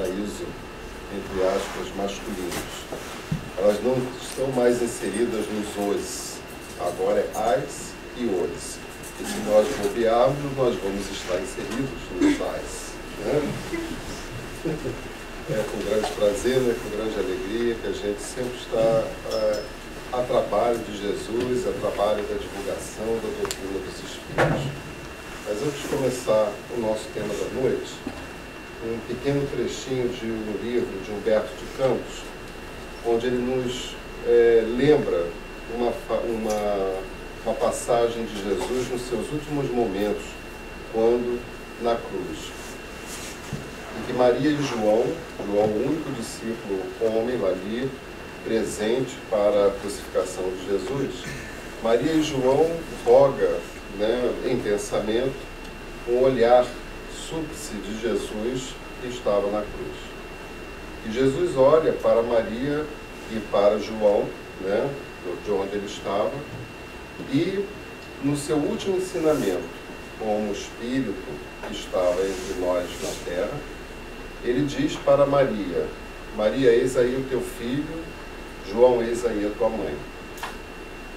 paraíso, entre aspas, masculinos. Elas não estão mais inseridas nos os, agora é as e os. E se nós bobearmos, nós vamos estar inseridos nos as. Né? É com grande prazer, né, com grande alegria, que a gente sempre está a trabalho de Jesus, a trabalho da divulgação da doutrina dos Espíritos. Mas antes de começar o nosso tema da noite, um pequeno trechinho de um livro de Humberto de Campos, onde ele nos lembra uma passagem de Jesus nos seus últimos momentos, quando na cruz. E que Maria e João, o único discípulo homem ali, presente para a crucificação de Jesus, Maria e João roga, né, em pensamento, um olhar súplice de Jesus que estava na cruz. E Jesus olha para Maria e para João, né, de onde ele estava, e no seu último ensinamento, como Espírito que estava entre nós na terra, ele diz para Maria: Maria, eis aí o teu filho, João, eis aí a tua mãe.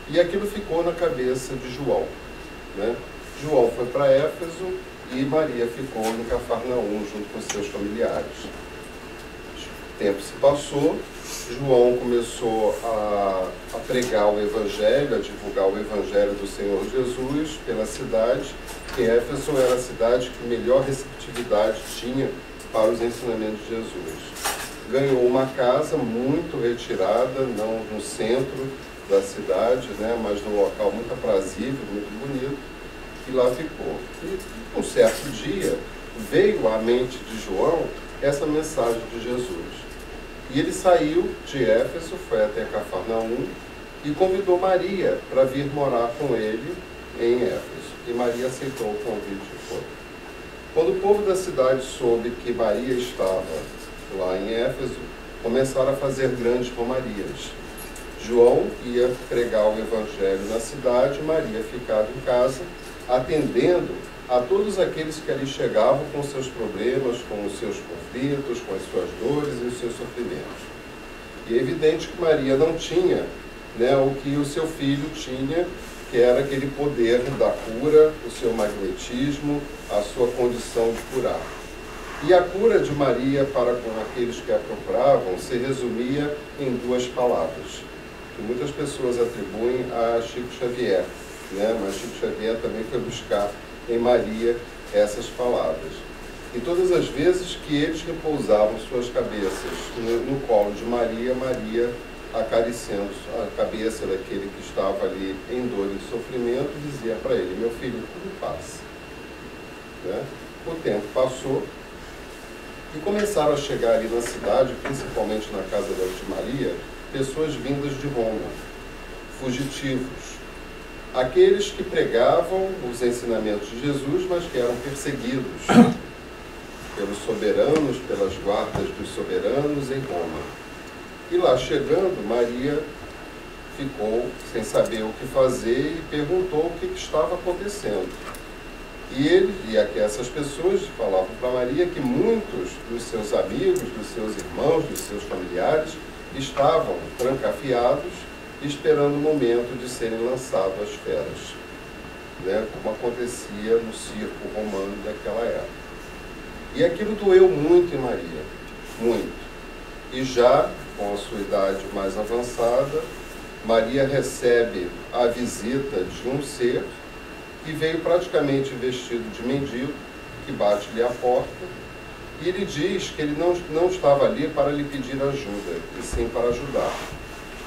E aquilo ficou na cabeça de João. Né? João foi para Éfeso e Maria ficou em Cafarnaum junto com seus familiares. O tempo se passou, João começou a pregar o Evangelho, a divulgar o Evangelho do Senhor Jesus pela cidade, que Éfeso era a cidade que melhor receptividade tinha para os ensinamentos de Jesus. Ganhou uma casa muito retirada, não no centro da cidade, né, mas num local muito aprazível, muito bonito, e lá ficou. E um certo dia veio à mente de João essa mensagem de Jesus. E ele saiu de Éfeso, foi até Cafarnaum e convidou Maria para vir morar com ele em Éfeso. E Maria aceitou o convite e foi. Quando o povo da cidade soube que Maria estava lá em Éfeso, começaram a fazer grandes romarias. João ia pregar o Evangelho na cidade, Maria ficava em casa, atendendo a todos aqueles que ali chegavam com seus problemas, com os seus conflitos, com as suas dores e os seus sofrimentos. E é evidente que Maria não tinha, né, o que o seu filho tinha, que era aquele poder da cura, o seu magnetismo, a sua condição de curar. E a cura de Maria para com aqueles que a procuravam se resumia em duas palavras, que muitas pessoas atribuem a Chico Xavier, né? Mas Chico Xavier também foi buscar em Maria essas palavras. E todas as vezes que eles repousavam suas cabeças no colo de Maria, Maria, acariciando a cabeça daquele que estava ali em dor e sofrimento, dizia para ele: meu filho, tudo passa. Né? O tempo passou e começaram a chegar ali na cidade, principalmente na casa de Maria, pessoas vindas de Roma, fugitivos. Aqueles que pregavam os ensinamentos de Jesus, mas que eram perseguidos pelos soberanos, pelas guardas dos soberanos em Roma. E lá chegando, Maria ficou sem saber o que fazer e perguntou o que estava acontecendo. E essas pessoas falavam para Maria que muitos dos seus amigos, dos seus irmãos, dos seus familiares estavam trancafiados, esperando o momento de serem lançados às feras, né, como acontecia no circo romano daquela época. E aquilo doeu muito em Maria, muito. E já com a sua idade mais avançada, Maria recebe a visita de um ser que veio praticamente vestido de mendigo, que bate-lhe a porta, e ele diz que ele não estava ali para lhe pedir ajuda, e sim para ajudar.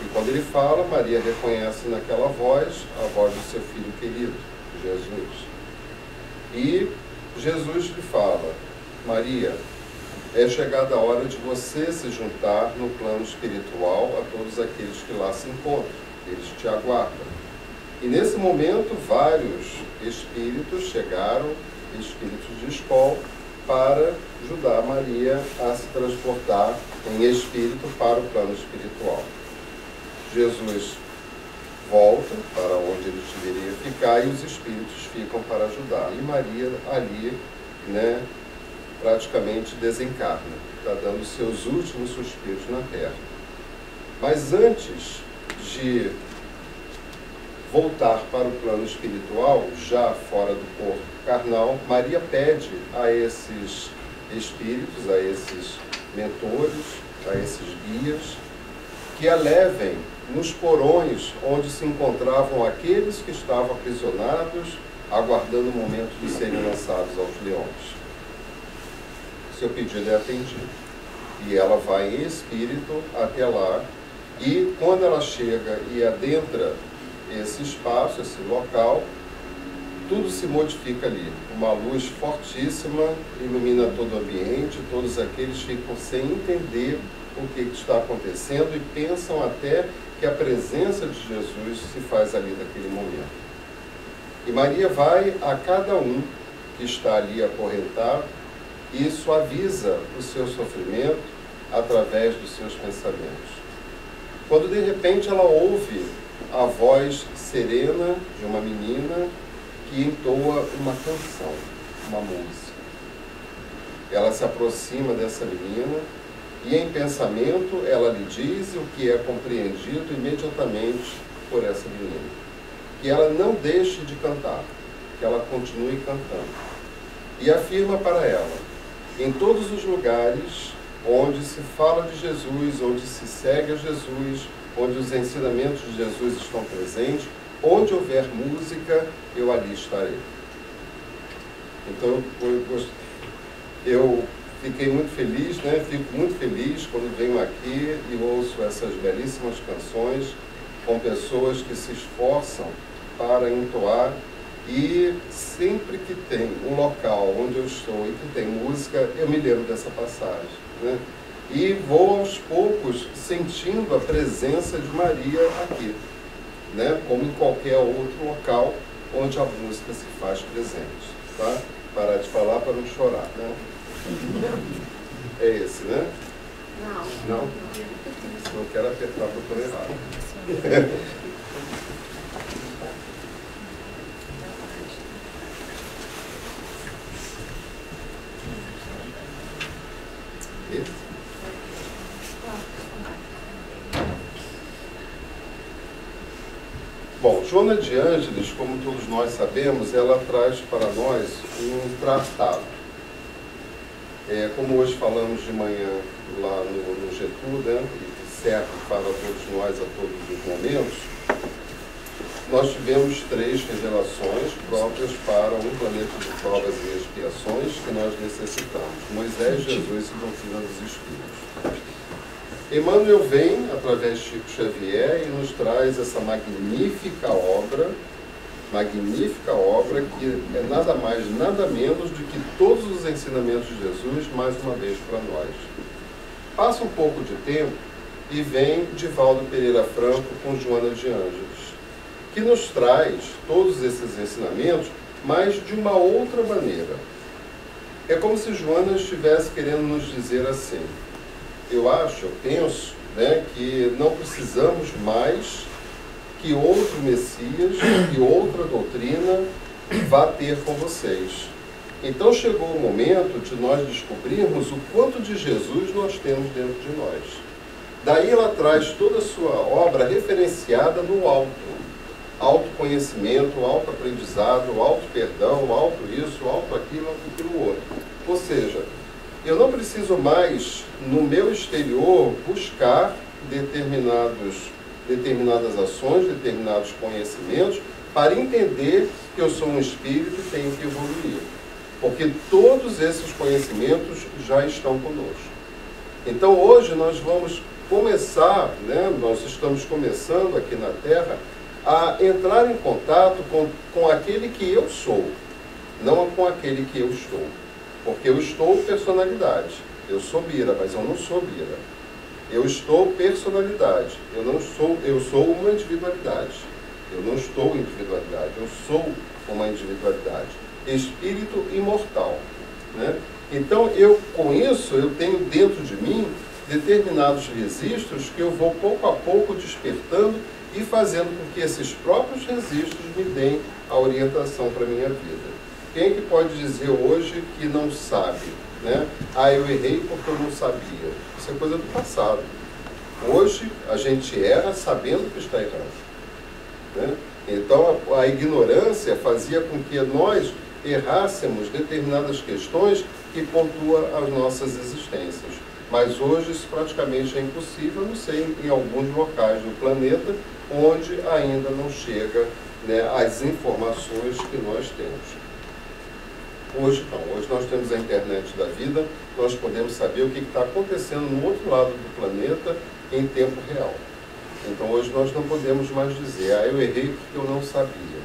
E quando ele fala, Maria reconhece naquela voz a voz do seu filho querido, Jesus. E Jesus lhe fala: Maria, é chegada a hora de você se juntar no plano espiritual a todos aqueles que lá se encontram. Eles te aguardam. E nesse momento, vários espíritos chegaram, espíritos de escola, para ajudar Maria a se transportar em espírito para o plano espiritual. Jesus volta para onde ele deveria ficar e os espíritos ficam para ajudar. E Maria ali, né, praticamente desencarna. está dando os seus últimos suspiros na terra. Mas antes de voltar para o plano espiritual, já fora do corpo carnal, Maria pede a esses espíritos, a esses mentores, a esses guias, que a levem nos porões onde se encontravam aqueles que estavam aprisionados, aguardando o momento de serem lançados aos leões. Seu pedido é atendido. E ela vai em espírito até lá, e quando ela chega e adentra esse espaço, esse local, tudo se modifica ali. Uma luz fortíssima ilumina todo o ambiente, todos aqueles ficam sem entender o que está acontecendo e pensam até que a presença de Jesus se faz ali naquele momento. E Maria vai a cada um que está ali acorrentado e suaviza o seu sofrimento através dos seus pensamentos. Quando de repente ela ouve a voz serena de uma menina que entoa uma canção, uma música. Ela se aproxima dessa menina e em pensamento ela lhe diz o que é compreendido imediatamente por essa menina. Que ela não deixe de cantar, que ela continue cantando. E afirma para ela, em todos os lugares onde se fala de Jesus, onde se segue a Jesus, onde os ensinamentos de Jesus estão presentes, onde houver música, eu ali estarei. Então, eu fiquei muito feliz, né? Fico muito feliz quando venho aqui e ouço essas belíssimas canções com pessoas que se esforçam para entoar, e sempre que tem um local onde eu estou e que tem música, eu me lembro dessa passagem, né? E vou aos poucos sentindo a presença de Maria aqui, né? Como em qualquer outro local onde a música se faz presente, tá? Parar de falar para não chorar, né? É esse, né? Não? Não quero apertar o botão errado. Esse? Bom, Joana de Ângeles, como todos nós sabemos, ela traz para nós um tratado. Como hoje falamos de manhã lá no Getúlio, né, que serve para todos nós a todos os momentos, nós tivemos 3 revelações próprias para um planeta de provas e expiações que nós necessitamos: Moisés, Jesus e doutrina dos Espíritos. Emmanuel vem, através de Chico Xavier, e nos traz essa magnífica obra que é nada mais, nada menos do que todos os ensinamentos de Jesus, mais uma vez para nós. Passa um pouco de tempo e vem Divaldo Pereira Franco com Joana de Ângeles, que nos traz todos esses ensinamentos, mas de uma outra maneira. É como se Joana estivesse querendo nos dizer assim: eu penso, né, que não precisamos mais que outro Messias e outra doutrina vá ter com vocês. Então chegou o momento de nós descobrirmos o quanto de Jesus nós temos dentro de nós. Daí ela traz toda a sua obra referenciada no autoconhecimento, autoaprendizado, auto-perdão, auto isso, auto aquilo, auto aquilo outro. Ou seja, eu não preciso mais, no meu exterior, buscar determinadas ações, determinados conhecimentos, para entender que eu sou um espírito e tenho que evoluir. Porque todos esses conhecimentos já estão conosco. Então hoje nós vamos começar, né, nós estamos começando aqui na Terra, a entrar em contato com aquele que eu sou, não com aquele que eu estou. Porque eu estou personalidade. Eu sou Bira, mas eu não sou Bira. Eu estou personalidade. Eu sou uma individualidade. Eu não estou individualidade. Eu sou uma individualidade. Espírito imortal, né? Então, com isso, eu tenho dentro de mim determinados registros que eu vou pouco a pouco despertando e fazendo com que esses próprios registros me deem a orientação para a minha vida. Quem é que pode dizer hoje que não sabe né? Ah, eu errei porque eu não sabia. Isso é coisa do passado. Hoje, a gente erra sabendo que está errando, né? Então, a ignorância fazia com que nós errássemos determinadas questões que pontuam as nossas existências. Mas hoje isso praticamente é impossível, não sei, em alguns locais do planeta, onde ainda não chega, né, as informações que nós temos. Hoje não, hoje nós temos a internet da vida, nós podemos saber o que está acontecendo no outro lado do planeta em tempo real. Então hoje nós não podemos mais dizer, ah, eu errei porque eu não sabia,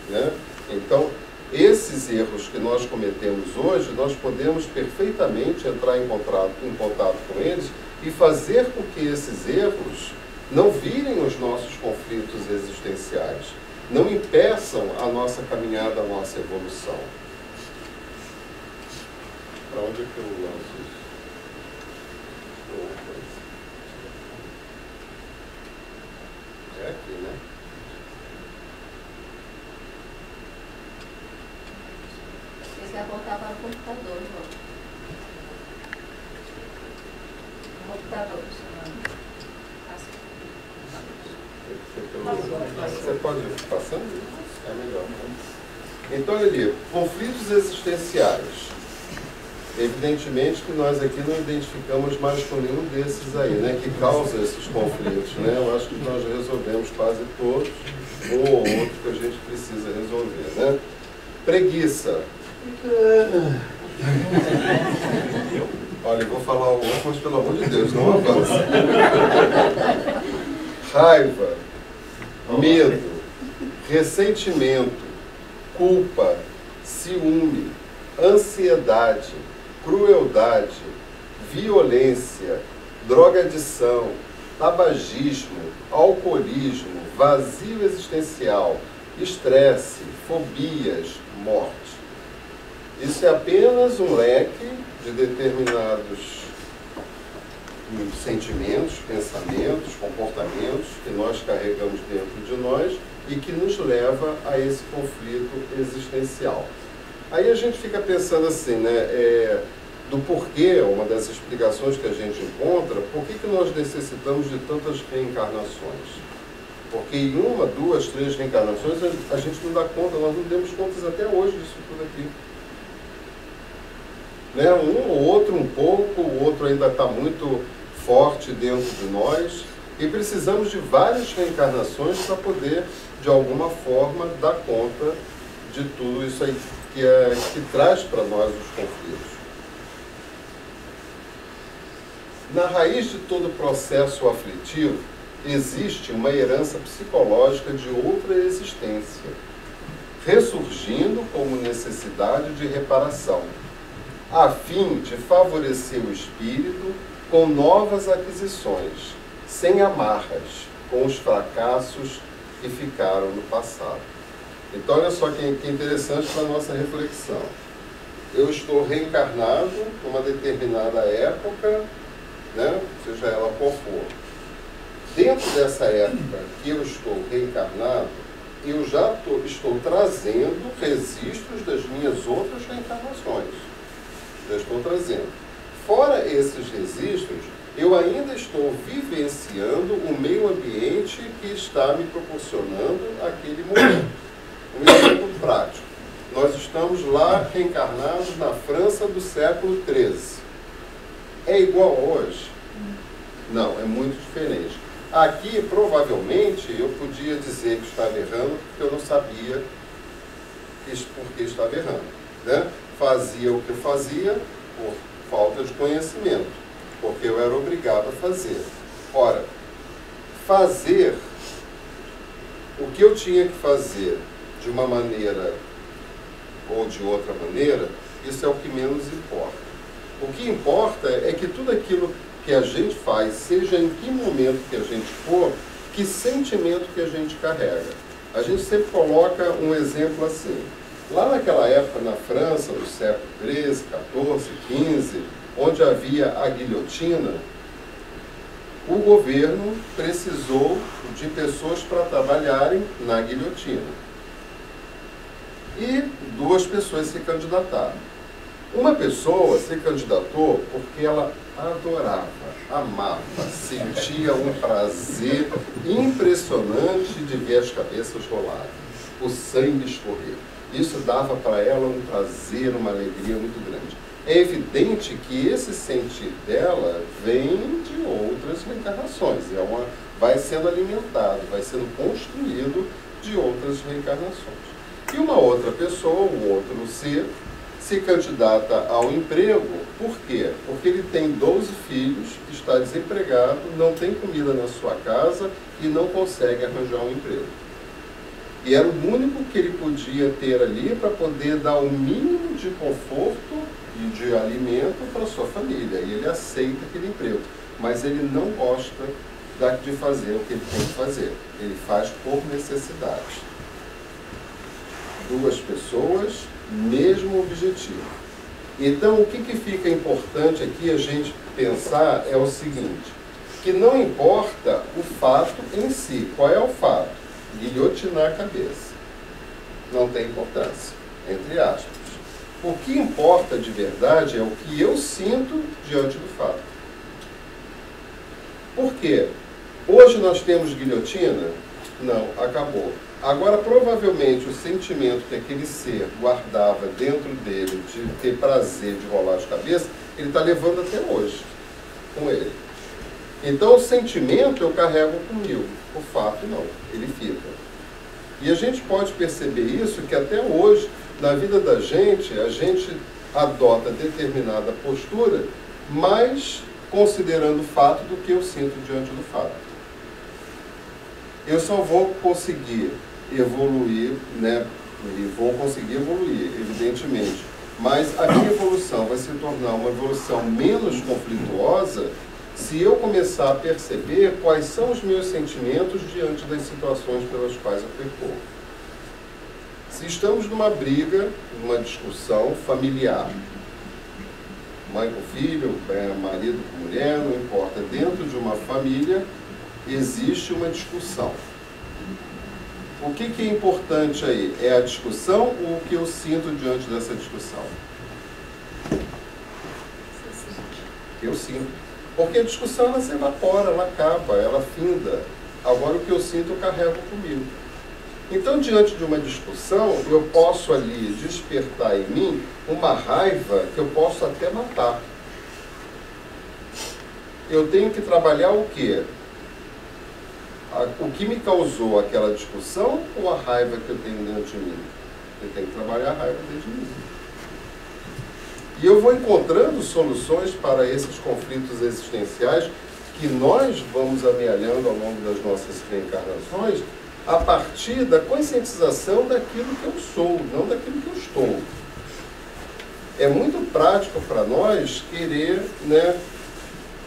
né? Então, esses erros que nós cometemos hoje, nós podemos perfeitamente entrar em contato com eles e fazer com que esses erros não virem os nossos conflitos existenciais, não impeçam a nossa caminhada, a nossa evolução. Para onde é que eu lanço isso? É aqui, né? Você quer voltar para o computador, João? Computador, Você pode ir passando? É melhor. Então, olha ali, conflitos existenciais. Evidentemente que nós aqui não identificamos mais com nenhum desses aí, né, que causa esses conflitos, né? Eu acho que nós resolvemos quase todos, um ou outro que a gente precisa resolver, né? Preguiça. Olha, eu vou falar alguns, mas pelo amor de Deus, não avança. Raiva, medo, ressentimento, culpa, ciúme, ansiedade, crueldade, violência, drogadição, tabagismo, alcoolismo, vazio existencial, estresse, fobias, morte. Isso é apenas um leque de determinados sentimentos, pensamentos, comportamentos que nós carregamos dentro de nós e que nos leva a esse conflito existencial. Aí a gente fica pensando assim, né, do porquê, uma das explicações que a gente encontra, por que nós necessitamos de tantas reencarnações? Porque em uma, duas, três reencarnações a gente não dá conta, nós não demos contas até hoje disso tudo aqui. Né? Um ou outro um pouco, o outro ainda está muito forte dentro de nós e precisamos de várias reencarnações para poder, de alguma forma, dar conta de tudo isso aí que traz para nós os conflitos. Na raiz de todo processo aflitivo, existe uma herança psicológica de outra existência, ressurgindo como necessidade de reparação, a fim de favorecer o espírito com novas aquisições, sem amarras, com os fracassos que ficaram no passado. Então, olha só que interessante para a nossa reflexão. Eu estou reencarnado numa determinada época, né, seja ela qual for. Dentro dessa época que eu estou reencarnado, eu já estou trazendo registros das minhas outras reencarnações. Já estou trazendo. Fora esses registros, eu ainda estou vivenciando o meio ambiente que está me proporcionando aquele momento. Um exemplo prático. Nós estamos lá reencarnados na França do século XIII. É igual a hoje? Não, é muito diferente. Aqui, provavelmente, eu podia dizer que estava errando porque eu não sabia por que estava errando, né? Fazia o que eu fazia por falta de conhecimento, porque eu era obrigado a fazer. Ora, fazer o que eu tinha que fazer de uma maneira ou de outra maneira, isso é o que menos importa. O que importa é que tudo aquilo que a gente faz, seja em que momento que a gente for, que sentimento que a gente carrega. A gente sempre coloca um exemplo assim. Lá naquela época, na França, no século XIII, XIV, XV, onde havia a guilhotina, o governo precisou de pessoas para trabalharem na guilhotina. E duas pessoas se candidataram. Uma pessoa se candidatou porque ela adorava, amava, sentia um prazer impressionante de ver as cabeças rolarem, o sangue escorrer. Isso dava para ela um prazer, uma alegria muito grande. É evidente que esse sentir dela vem de outras reencarnações, vai sendo alimentado, vai sendo construído de outras reencarnações. E uma outra pessoa, um outro ser, se candidata ao emprego, por quê? Porque ele tem 12 filhos, está desempregado, não tem comida na sua casa e não consegue arranjar um emprego. E era o único que ele podia ter ali para poder dar o mínimo de conforto e de alimento para a sua família. E ele aceita aquele emprego, mas ele não gosta de fazer o que ele tem que fazer. Ele faz por necessidade. Duas pessoas, mesmo objetivo. Então, o que fica importante aqui a gente pensar é o seguinte, que não importa o fato em si. Qual é o fato? Guilhotinar a cabeça. Não tem importância, entre aspas. O que importa de verdade é o que eu sinto diante do fato. Por quê? Hoje nós temos guilhotina? Não, acabou. Agora, provavelmente, o sentimento que aquele ser guardava dentro dele de ter prazer de rolar as cabeças, ele está levando até hoje com ele. Então, o sentimento eu carrego comigo, o fato não, ele fica. E a gente pode perceber isso que até hoje, na vida da gente, a gente adota determinada postura, mais considerando o fato do que eu sinto diante do fato. Eu só vou conseguir evoluir, né? E vou conseguir evoluir, evidentemente. Mas a minha evolução vai se tornar uma evolução menos conflituosa se eu começar a perceber quais são os meus sentimentos diante das situações pelas quais eu percorro. Se estamos numa briga, numa discussão familiar, mãe com filho, marido com mulher, não importa, dentro de uma família existe uma discussão. O que é importante aí? É a discussão ou o que eu sinto diante dessa discussão? Eu sinto. Porque a discussão ela se evapora, ela acaba, ela finda. Agora o que eu sinto eu carrego comigo. Então, diante de uma discussão, eu posso ali despertar em mim uma raiva que eu posso até matar. Eu tenho que trabalhar o quê? O que me causou aquela discussão ou a raiva que eu tenho dentro de mim? Eu tenho que trabalhar a raiva dentro de mim. E eu vou encontrando soluções para esses conflitos existenciais que nós vamos amealhando ao longo das nossas reencarnações a partir da conscientização daquilo que eu sou, não daquilo que eu estou. É muito prático para nós querer, né,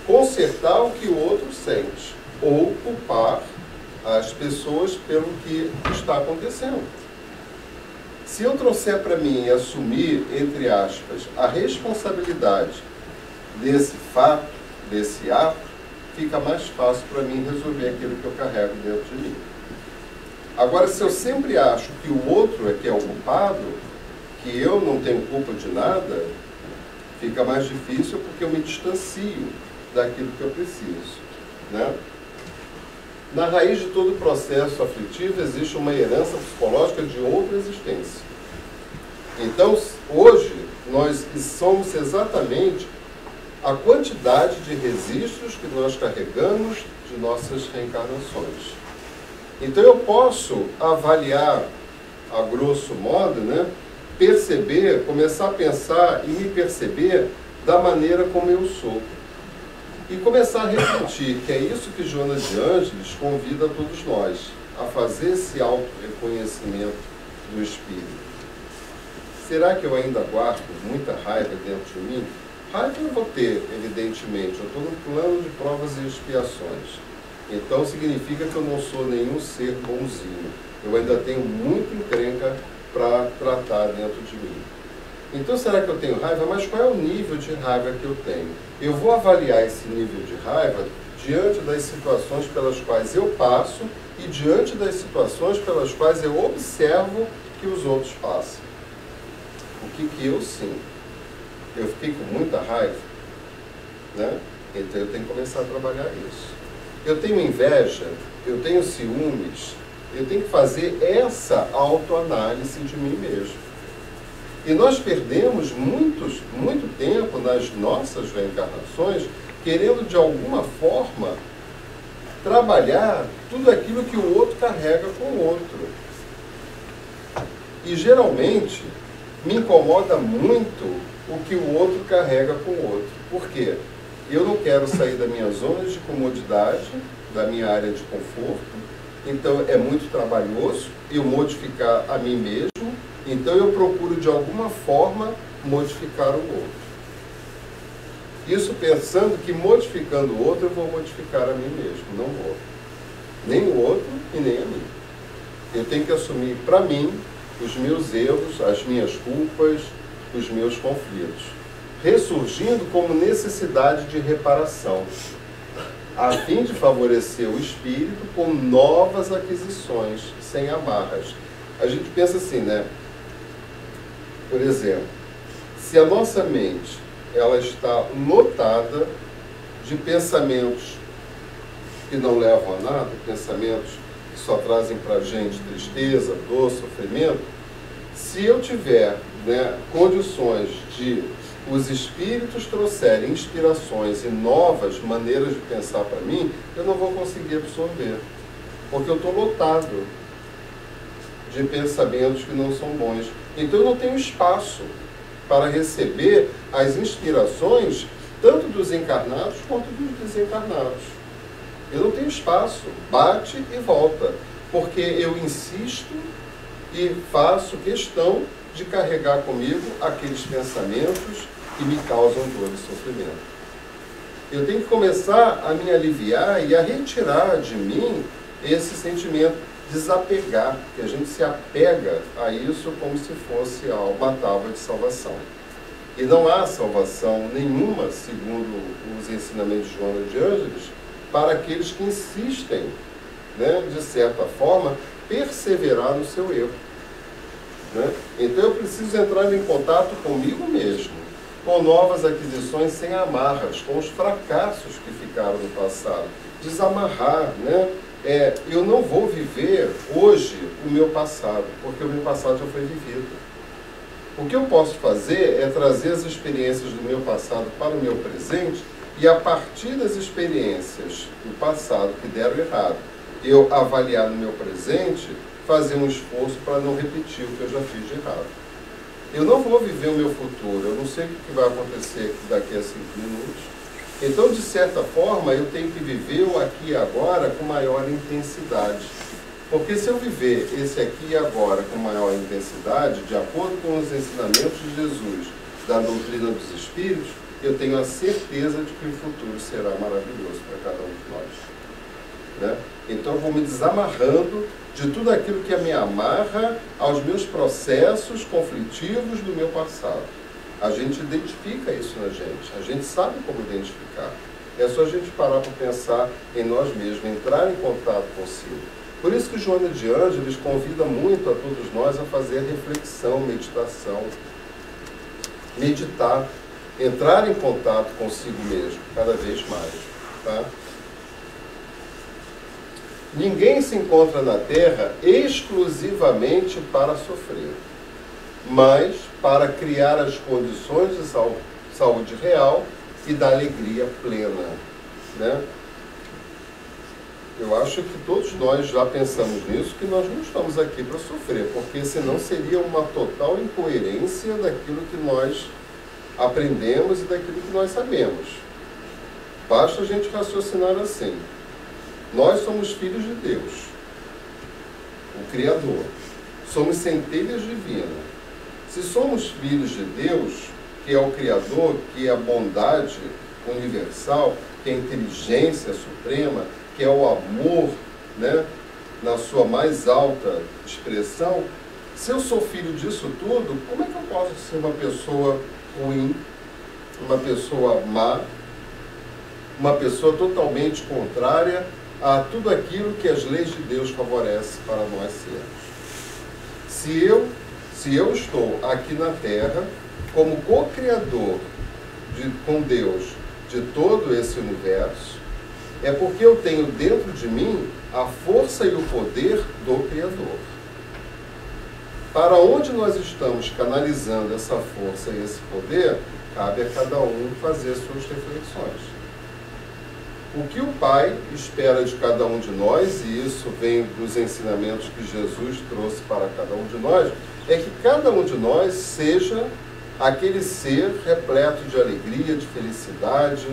consertar o que o outro sente ou culpar as pessoas pelo que está acontecendo. Se eu trouxer para mim e assumir, entre aspas, a responsabilidade desse fato, desse ato, fica mais fácil para mim resolver aquilo que eu carrego dentro de mim. Agora, se eu sempre acho que o outro é que é o culpado, que eu não tenho culpa de nada, fica mais difícil porque eu me distancio daquilo que eu preciso, né? Na raiz de todo o processo aflitivo existe uma herança psicológica de outra existência. Então, hoje, nós somos exatamente a quantidade de registros que nós carregamos de nossas reencarnações. Então, eu posso avaliar, a grosso modo, né, perceber, começar a pensar e me perceber da maneira como eu sou. E começar a refletir que é isso que Joana de Ângeles convida a todos nós, a fazer esse auto-reconhecimento do espírito. Será que eu ainda guardo muita raiva dentro de mim? Raiva eu vou ter, evidentemente. Eu estou no plano de provas e expiações. Então significa que eu não sou nenhum ser bonzinho. Eu ainda tenho muita encrenca para tratar dentro de mim. Então, será que eu tenho raiva? Mas qual é o nível de raiva que eu tenho? Eu vou avaliar esse nível de raiva diante das situações pelas quais eu passo e diante das situações pelas quais eu observo que os outros passam. O que eu sinto? eu fiquei com muita raiva, né? Então eu tenho que começar a trabalhar isso. Eu tenho inveja, eu tenho ciúmes, eu tenho que fazer essa autoanálise de mim mesmo. E nós perdemos muito tempo nas nossas reencarnações querendo de alguma forma trabalhar tudo aquilo que o outro carrega com o outro. E geralmente me incomoda muito o que o outro carrega com o outro. Por quê? Eu não quero sair da minha zona de comodidade, da minha área de conforto, então é muito trabalhoso eu modificar a mim mesmo, então eu procuro de alguma forma modificar o outro. Isso pensando que modificando o outro eu vou modificar a mim mesmo, não vou. Nem o outro e nem a mim. Eu tenho que assumir para mim os meus erros, as minhas culpas, os meus conflitos, ressurgindo como necessidade de reparação, a fim de favorecer o espírito com novas aquisições, sem amarras. A gente pensa assim, né? Por exemplo, se a nossa mente ela está lotada de pensamentos que não levam a nada, pensamentos que só trazem para a gente tristeza, dor, sofrimento, se eu tiver, né, condições de os espíritos trouxerem inspirações e novas maneiras de pensar para mim, eu não vou conseguir absorver, porque eu estou lotado de pensamentos que não são bons. Então eu não tenho espaço para receber as inspirações tanto dos encarnados quanto dos desencarnados. Eu não tenho espaço, bate e volta, porque eu insisto e faço questão de carregar comigo aqueles pensamentos que me causam dor e sofrimento. Eu tenho que começar a me aliviar e a retirar de mim esse sentimento, desapegar, que a gente se apega a isso como se fosse uma tábua de salvação. E não há salvação nenhuma, segundo os ensinamentos de Joana de Ângeles, para aqueles que insistem, né, de certa forma, perseverar no seu erro. Né? Então eu preciso entrar em contato comigo mesmo, com novas aquisições sem amarras, com os fracassos que ficaram no passado. Desamarrar, né? Eu não vou viver hoje o meu passado, porque o meu passado já foi vivido. O que eu posso fazer é trazer as experiências do meu passado para o meu presente e, a partir das experiências do passado que deram errado, eu avaliar no meu presente, fazer um esforço para não repetir o que eu já fiz de errado. Eu não vou viver o meu futuro, eu não sei o que vai acontecer daqui a 5 minutos. Então, de certa forma, eu tenho que viver o aqui e agora com maior intensidade. Porque se eu viver esse aqui e agora com maior intensidade, de acordo com os ensinamentos de Jesus, da doutrina dos Espíritos, eu tenho a certeza de que o futuro será maravilhoso para cada um de nós. Né? Então eu vou me desamarrando de tudo aquilo que me amarra aos meus processos conflitivos do meu passado. A gente identifica isso na gente, a gente sabe como identificar. É só a gente parar para pensar em nós mesmos, entrar em contato consigo. Por isso que Joana de Ângeles convida muito a todos nós a fazer reflexão, meditação, meditar, entrar em contato consigo mesmo, cada vez mais. Tá? Ninguém se encontra na Terra exclusivamente para sofrer, mas para criar as condições de saúde real e da alegria plena. Né? Eu acho que todos nós já pensamos nisso, que nós não estamos aqui para sofrer, porque senão seria uma total incoerência daquilo que nós aprendemos e daquilo que nós sabemos. Basta a gente raciocinar assim. Nós somos filhos de Deus, o Criador. Somos centelhas divinas. Se somos filhos de Deus, que é o Criador, que é a bondade universal, que é a inteligência suprema, que é o amor, né, na sua mais alta expressão, se eu sou filho disso tudo, como é que eu posso ser uma pessoa ruim, uma pessoa má, uma pessoa totalmente contrária a tudo aquilo que as leis de Deus favorecem para nós sermos? Se eu estou aqui na Terra como co-criador com Deus de todo esse universo, é porque eu tenho dentro de mim a força e o poder do Criador. Para onde nós estamos canalizando essa força e esse poder, cabe a cada um fazer suas reflexões. O que o Pai espera de cada um de nós, e isso vem dos ensinamentos que Jesus trouxe para cada um de nós, é que cada um de nós seja aquele ser repleto de alegria, de felicidade,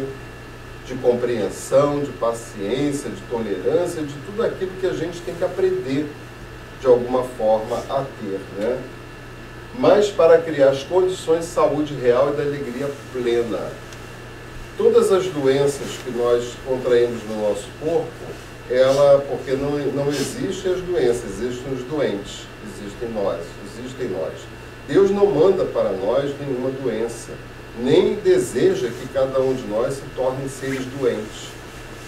de compreensão, de paciência, de tolerância, de tudo aquilo que a gente tem que aprender de alguma forma a ter, né? Mas para criar as condições de saúde real e da alegria plena. Todas as doenças que nós contraímos no nosso corpo, porque não existem as doenças, existem os doentes, existem nós. Deus não manda para nós nenhuma doença, nem deseja que cada um de nós se torne seres doentes.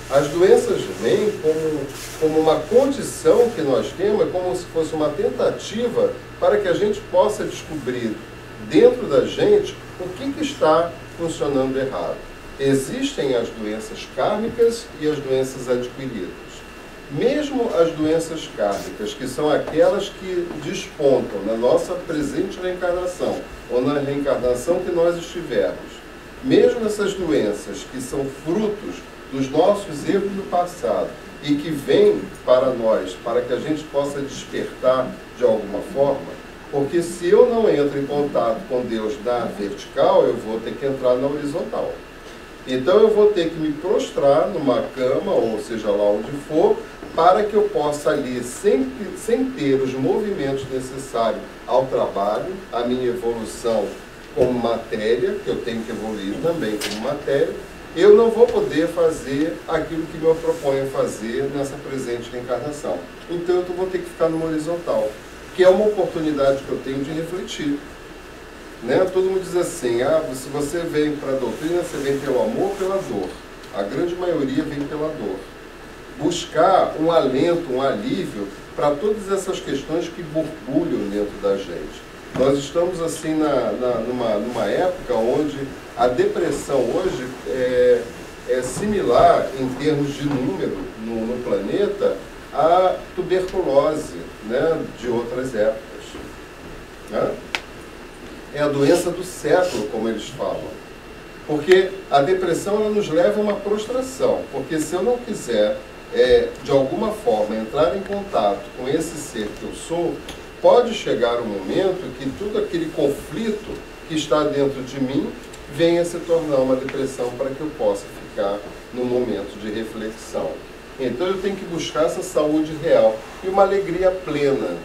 As doenças vêm como uma condição que nós temos, é como se fosse uma tentativa para que a gente possa descobrir dentro da gente o que está funcionando errado. Existem as doenças kármicas e as doenças adquiridas. Mesmo as doenças kármicas, que são aquelas que despontam na nossa presente reencarnação, ou na reencarnação que nós estivermos, mesmo essas doenças que são frutos dos nossos erros do passado e que vêm para nós, para que a gente possa despertar de alguma forma, porque se eu não entro em contato com Deus na vertical, eu vou ter que entrar na horizontal. Então eu vou ter que me prostrar numa cama, ou seja lá onde for, para que eu possa ali, sem ter os movimentos necessários ao trabalho, à minha evolução como matéria, que eu tenho que evoluir também como matéria, eu não vou poder fazer aquilo que me proponho fazer nessa presente reencarnação. Então eu vou ter que ficar numa horizontal, que é uma oportunidade que eu tenho de refletir. Né? Todo mundo diz assim, se você vem para a doutrina, você vem pelo amor ou pela dor. A grande maioria vem pela dor. Buscar um alento, um alívio para todas essas questões que borbulham dentro da gente. Nós estamos assim numa época onde a depressão hoje é similar em termos de número no planeta à tuberculose, né, de outras épocas. Né? É a doença do século, como eles falam. Porque a depressão ela nos leva a uma prostração. Porque se eu não quiser, de alguma forma, entrar em contato com esse ser que eu sou, pode chegar um momento que tudo aquele conflito que está dentro de mim venha se tornar uma depressão para que eu possa ficar num momento de reflexão. Então eu tenho que buscar essa saúde real e uma alegria plena.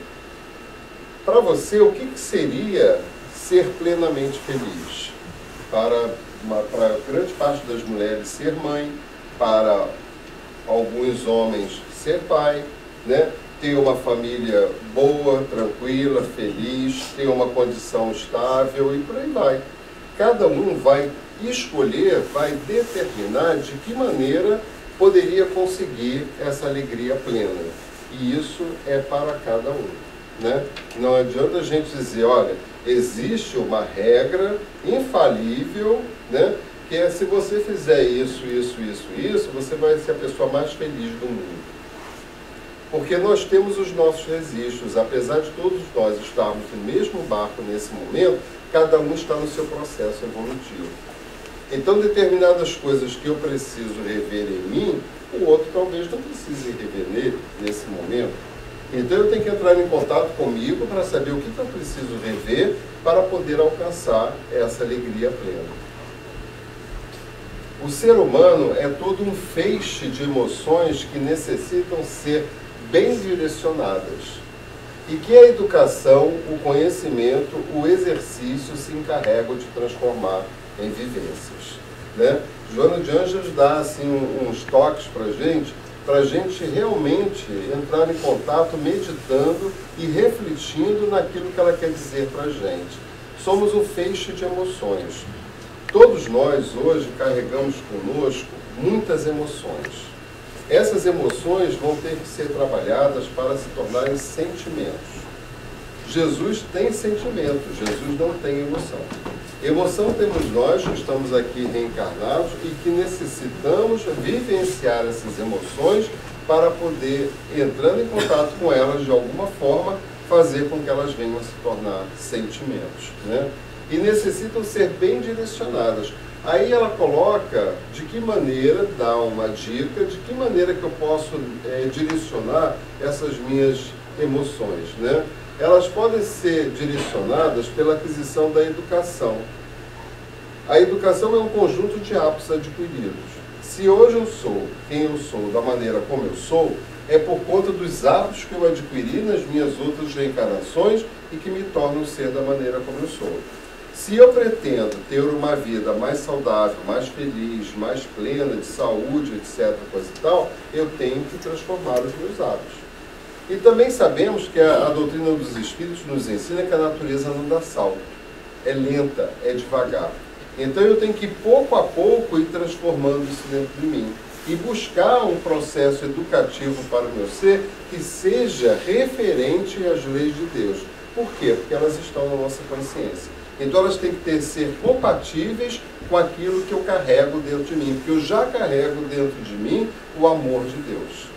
Para você, o que seria ser plenamente feliz? Para grande parte das mulheres, ser mãe, para alguns homens, ser pai, né? Ter uma família boa, tranquila, feliz, ter uma condição estável e por aí vai. Cada um vai escolher, vai determinar de que maneira poderia conseguir essa alegria plena. E isso é para cada um. Né? Não adianta a gente dizer, olha, existe uma regra infalível, né? Que é se você fizer isso, você vai ser a pessoa mais feliz do mundo. Porque nós temos os nossos registros, apesar de todos nós estarmos no mesmo barco nesse momento, cada um está no seu processo evolutivo. Então, determinadas coisas que eu preciso rever em mim, o outro talvez não precise rever nele, nesse momento. Então, eu tenho que entrar em contato comigo para saber o que eu preciso rever para poder alcançar essa alegria plena. O ser humano é todo um feixe de emoções que necessitam ser bem direcionadas. E que a educação, o conhecimento, o exercício se encarregam de transformar em vivências. Né? Joana de Ângeles dá assim, uns toques para a gente realmente entrar em contato, meditando e refletindo naquilo que ela quer dizer para a gente. Somos um feixe de emoções. Todos nós hoje carregamos conosco muitas emoções. Essas emoções vão ter que ser trabalhadas para se tornarem sentimentos. Jesus tem sentimento, Jesus não tem emoção. Emoção temos nós que estamos aqui reencarnados e que necessitamos vivenciar essas emoções para poder, entrando em contato com elas de alguma forma, fazer com que elas venham a se tornar sentimentos, né? E necessitam ser bem direcionadas. Aí ela coloca de que maneira, dá uma dica, de que maneira que eu posso direcionar essas minhas emoções, né? Elas podem ser direcionadas pela aquisição da educação. A educação é um conjunto de hábitos adquiridos. Se hoje eu sou quem eu sou, da maneira como eu sou, é por conta dos hábitos que eu adquiri nas minhas outras reencarnações e que me tornam ser da maneira como eu sou. Se eu pretendo ter uma vida mais saudável, mais feliz, mais plena, de saúde, etc., coisa e tal, eu tenho que transformar os meus hábitos. E também sabemos que a doutrina dos Espíritos nos ensina que a natureza não dá salto. É lenta, é devagar. Então eu tenho que pouco a pouco ir transformando isso dentro de mim. E buscar um processo educativo para o meu ser que seja referente às leis de Deus. Por quê? Porque elas estão na nossa consciência. Então elas têm que ser compatíveis com aquilo que eu carrego dentro de mim. Porque eu já carrego dentro de mim o amor de Deus.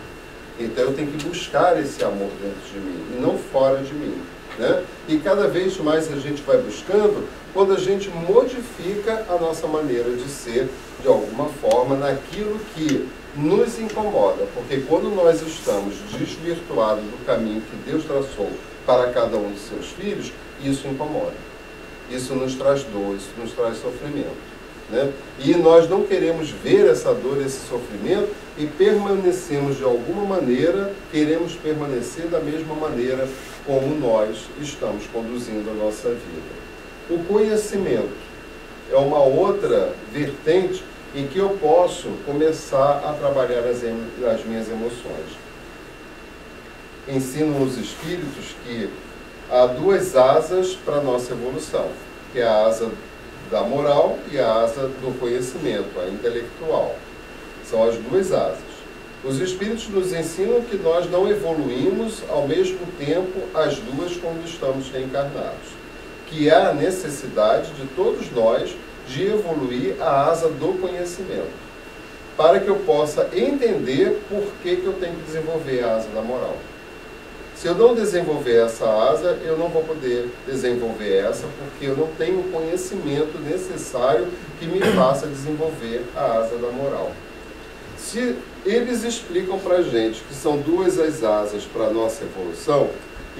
Então eu tenho que buscar esse amor dentro de mim e não fora de mim, né? E cada vez mais a gente vai buscando quando a gente modifica a nossa maneira de ser de alguma forma naquilo que nos incomoda. Porque quando nós estamos desvirtuados do caminho que Deus traçou para cada um de seus filhos, isso incomoda. Isso nos traz dor, isso nos traz sofrimento, né? E nós não queremos ver essa dor, esse sofrimento e permanecemos de alguma maneira, queremos permanecer da mesma maneira como nós estamos conduzindo a nossa vida. O conhecimento é uma outra vertente em que eu posso começar a trabalhar as minhas emoções. Ensinam os Espíritos que há duas asas para a nossa evolução, que é a asa da moral e a asa do conhecimento, a intelectual. São as duas asas. Os Espíritos nos ensinam que nós não evoluímos ao mesmo tempo as duas quando estamos reencarnados. Que há a necessidade de todos nós de evoluir a asa do conhecimento, para que eu possa entender por que eu tenho que desenvolver a asa da moral. Se eu não desenvolver essa asa, eu não vou poder desenvolver essa, porque eu não tenho o conhecimento necessário que me faça desenvolver a asa da moral. Se eles explicam para a gente que são duas as asas para a nossa evolução,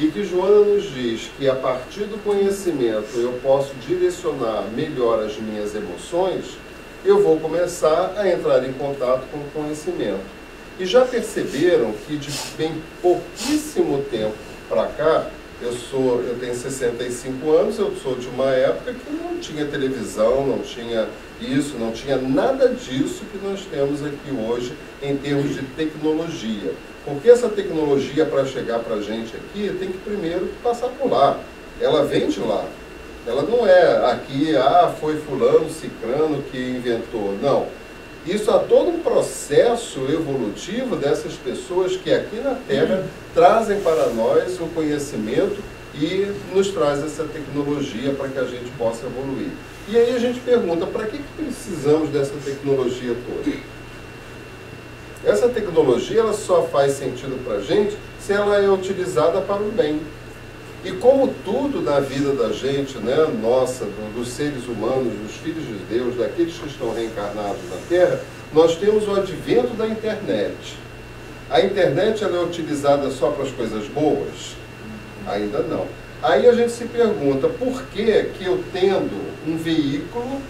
e que Joana nos diz que a partir do conhecimento eu posso direcionar melhor as minhas emoções, eu vou começar a entrar em contato com o conhecimento. E já perceberam que de bem pouquíssimo tempo para cá, eu tenho 65 anos, eu sou de uma época que não tinha televisão, não tinha isso, não tinha nada disso que nós temos aqui hoje em termos de tecnologia. Porque essa tecnologia, para chegar para a gente aqui, tem que primeiro passar por lá. Ela vem de lá. Ela não é aqui, foi fulano, cicrano que inventou. Não. Isso há todo um processo evolutivo dessas pessoas que aqui na Terra trazem para nós o conhecimento e nos traz essa tecnologia para que a gente possa evoluir. E aí a gente pergunta, para que precisamos dessa tecnologia toda? Essa tecnologia ela só faz sentido para a gente se ela é utilizada para o bem. E como tudo na vida da gente, né, nossa, dos seres humanos, dos filhos de Deus, daqueles que estão reencarnados na Terra, nós temos o advento da internet. A internet ela é utilizada só para as coisas boas? Ainda não. Aí a gente se pergunta, por que eu tendo um veículo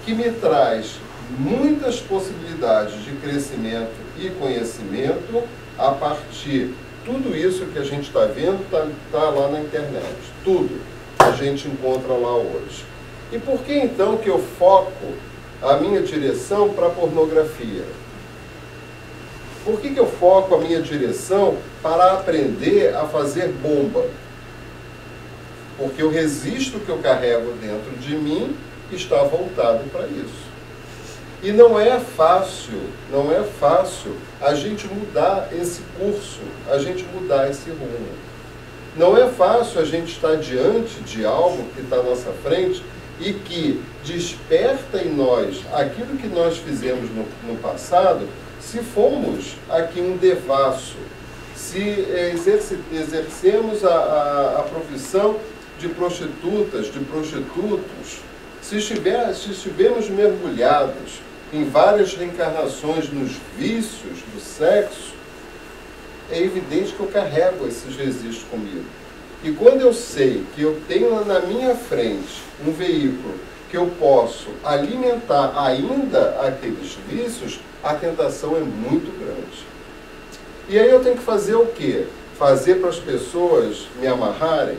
que me traz muitas possibilidades de crescimento e conhecimento a partir tudo isso que a gente está vendo está lá na internet. Tudo a gente encontra lá hoje. E por que então que eu foco a minha direção para a pornografia? Por que eu foco a minha direção para aprender a fazer bomba? Porque o registro que eu carrego dentro de mim está voltado para isso. E não é fácil a gente mudar esse curso, a gente mudar esse rumo. Não é fácil a gente estar diante de algo que está à nossa frente e que desperta em nós aquilo que nós fizemos no passado, se fomos aqui um devasso, se exercemos a profissão de prostitutas, de prostitutos, se estivermos mergulhados em várias reencarnações nos vícios do sexo, é evidente que eu carrego esses registros comigo. E quando eu sei que eu tenho na minha frente um veículo que eu posso alimentar ainda aqueles vícios, a tentação é muito grande. E aí eu tenho que fazer o quê? Fazer para as pessoas me amarrarem,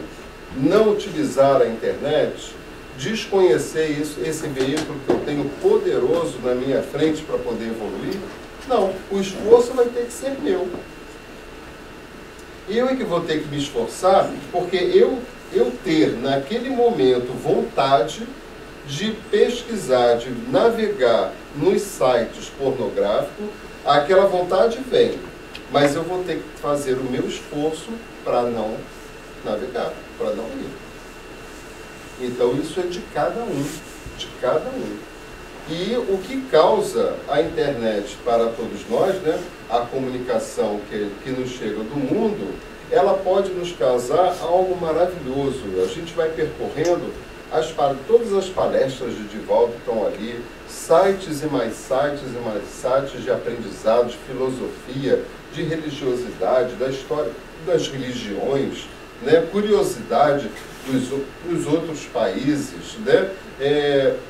não utilizar a internet, desconhecer esse veículo que eu tenho poderoso na minha frente para poder evoluir? Não, o esforço vai ter que ser meu. Eu é que vou ter que me esforçar, porque eu ter naquele momento vontade de pesquisar, de navegar nos sites pornográficos, aquela vontade vem, mas eu vou ter que fazer o meu esforço para não navegar, para não ir. Então isso é de cada um, de cada um. E o que causa a internet para todos nós, né, a comunicação que nos chega do mundo, ela pode nos causar algo maravilhoso. A gente vai percorrendo todas as palestras de Divaldo estão ali, sites e mais sites e mais sites de aprendizado, de filosofia, de religiosidade, da história das religiões, né, curiosidade dos outros países, né,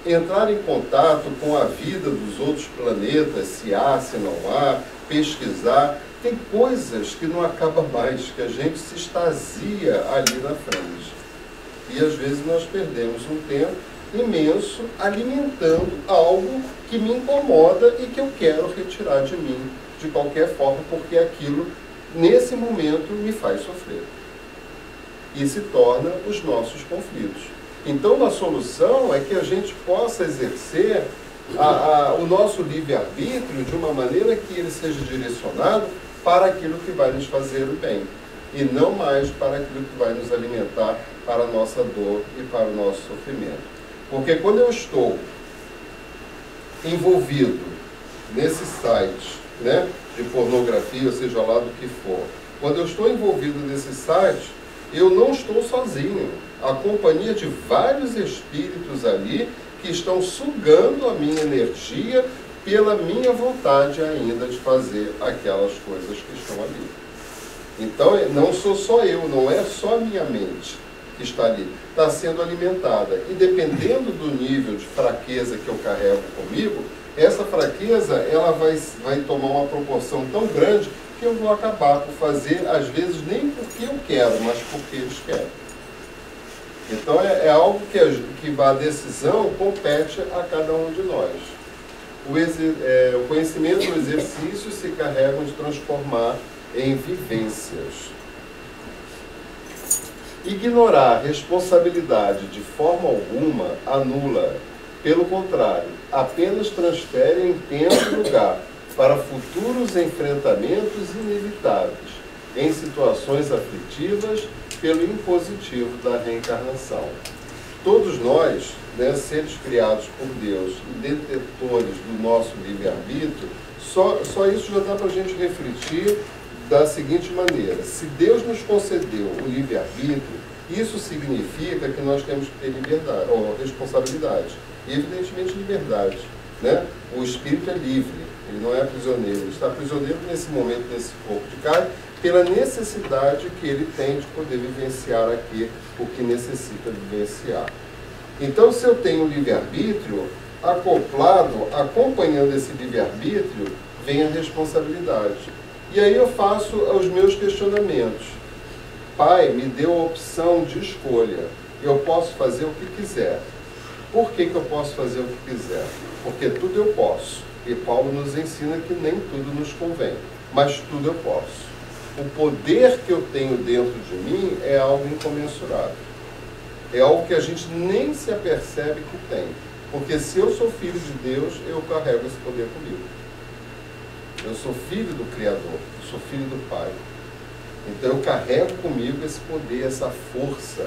entrar em contato com a vida dos outros planetas, se há, se não há, pesquisar. Tem coisas que não acabam mais, que a gente se extasia ali na frente. E às vezes nós perdemos um tempo imenso alimentando algo que me incomoda e que eu quero retirar de mim de qualquer forma, porque aquilo, nesse momento, me faz sofrer. E se torna os nossos conflitos. Então, a solução é que a gente possa exercer o nosso livre-arbítrio de uma maneira que ele seja direcionado para aquilo que vai nos fazer o bem, e não mais para aquilo que vai nos alimentar para a nossa dor e para o nosso sofrimento. Porque quando eu estou envolvido nesses sites, né, de pornografia, seja lá do que for, quando eu estou envolvido nesses sites, eu não estou sozinho. A companhia de vários espíritos ali que estão sugando a minha energia pela minha vontade ainda de fazer aquelas coisas que estão ali. Então, não sou só eu, não é só a minha mente que está ali, está sendo alimentada. E dependendo do nível de fraqueza que eu carrego comigo, essa fraqueza ela vai tomar uma proporção tão grande que eu vou acabar por fazer, às vezes, nem porque eu quero, mas porque eles querem. Então, é algo que a decisão compete a cada um de nós. O conhecimento e o exercício se carregam de transformar em vivências. Ignorar responsabilidade de forma alguma anula. Pelo contrário, apenas transfere em tempo e lugar para futuros enfrentamentos inevitáveis, em situações aflitivas, pelo impositivo da reencarnação. Todos nós, né, seres criados por Deus e detetores do nosso livre-arbítrio, só isso já dá para a gente refletir da seguinte maneira: se Deus nos concedeu o livre-arbítrio, isso significa que nós temos que ter liberdade, ou responsabilidade, e evidentemente liberdade, né? O espírito é livre, ele não é prisioneiro, ele está prisioneiro nesse momento, nesse corpo de carne, pela necessidade que ele tem de poder vivenciar aqui o que necessita vivenciar. Então, se eu tenho livre-arbítrio, acoplado, acompanhando esse livre-arbítrio, vem a responsabilidade. E aí eu faço os meus questionamentos. Pai, me deu a opção de escolha. Eu posso fazer o que quiser. Por que eu posso fazer o que quiser? Porque tudo eu posso. E Paulo nos ensina que nem tudo nos convém, mas tudo eu posso. O poder que eu tenho dentro de mim é algo incomensurável. É algo que a gente nem se apercebe que tem. Porque se eu sou filho de Deus, eu carrego esse poder comigo. Eu sou filho do Criador, eu sou filho do Pai. Então eu carrego comigo esse poder, essa força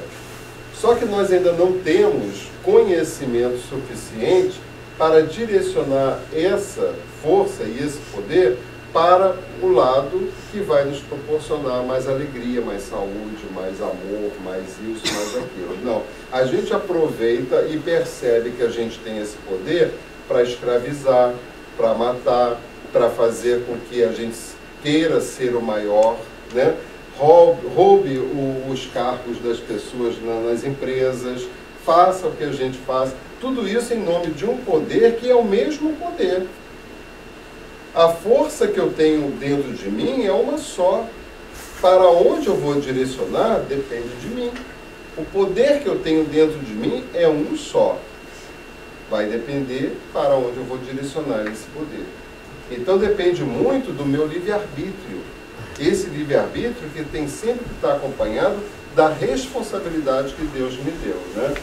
Só que nós ainda não temos conhecimento suficiente para direcionar essa força e esse poder para o lado que vai nos proporcionar mais alegria, mais saúde, mais amor, mais isso, mais aquilo. Não. A gente aproveita e percebe que a gente tem esse poder para escravizar, para matar, para fazer com que a gente queira ser o maior, né? Roube os cargos das pessoas nas empresas, faça o que a gente faz. Tudo isso em nome de um poder que é o mesmo poder. A força que eu tenho dentro de mim é uma só. Para onde eu vou direcionar depende de mim. O poder que eu tenho dentro de mim é um só. Vai depender para onde eu vou direcionar esse poder. Então depende muito do meu livre-arbítrio. Esse livre-arbítrio que tem sempre que estar acompanhado da responsabilidade que Deus me deu, né?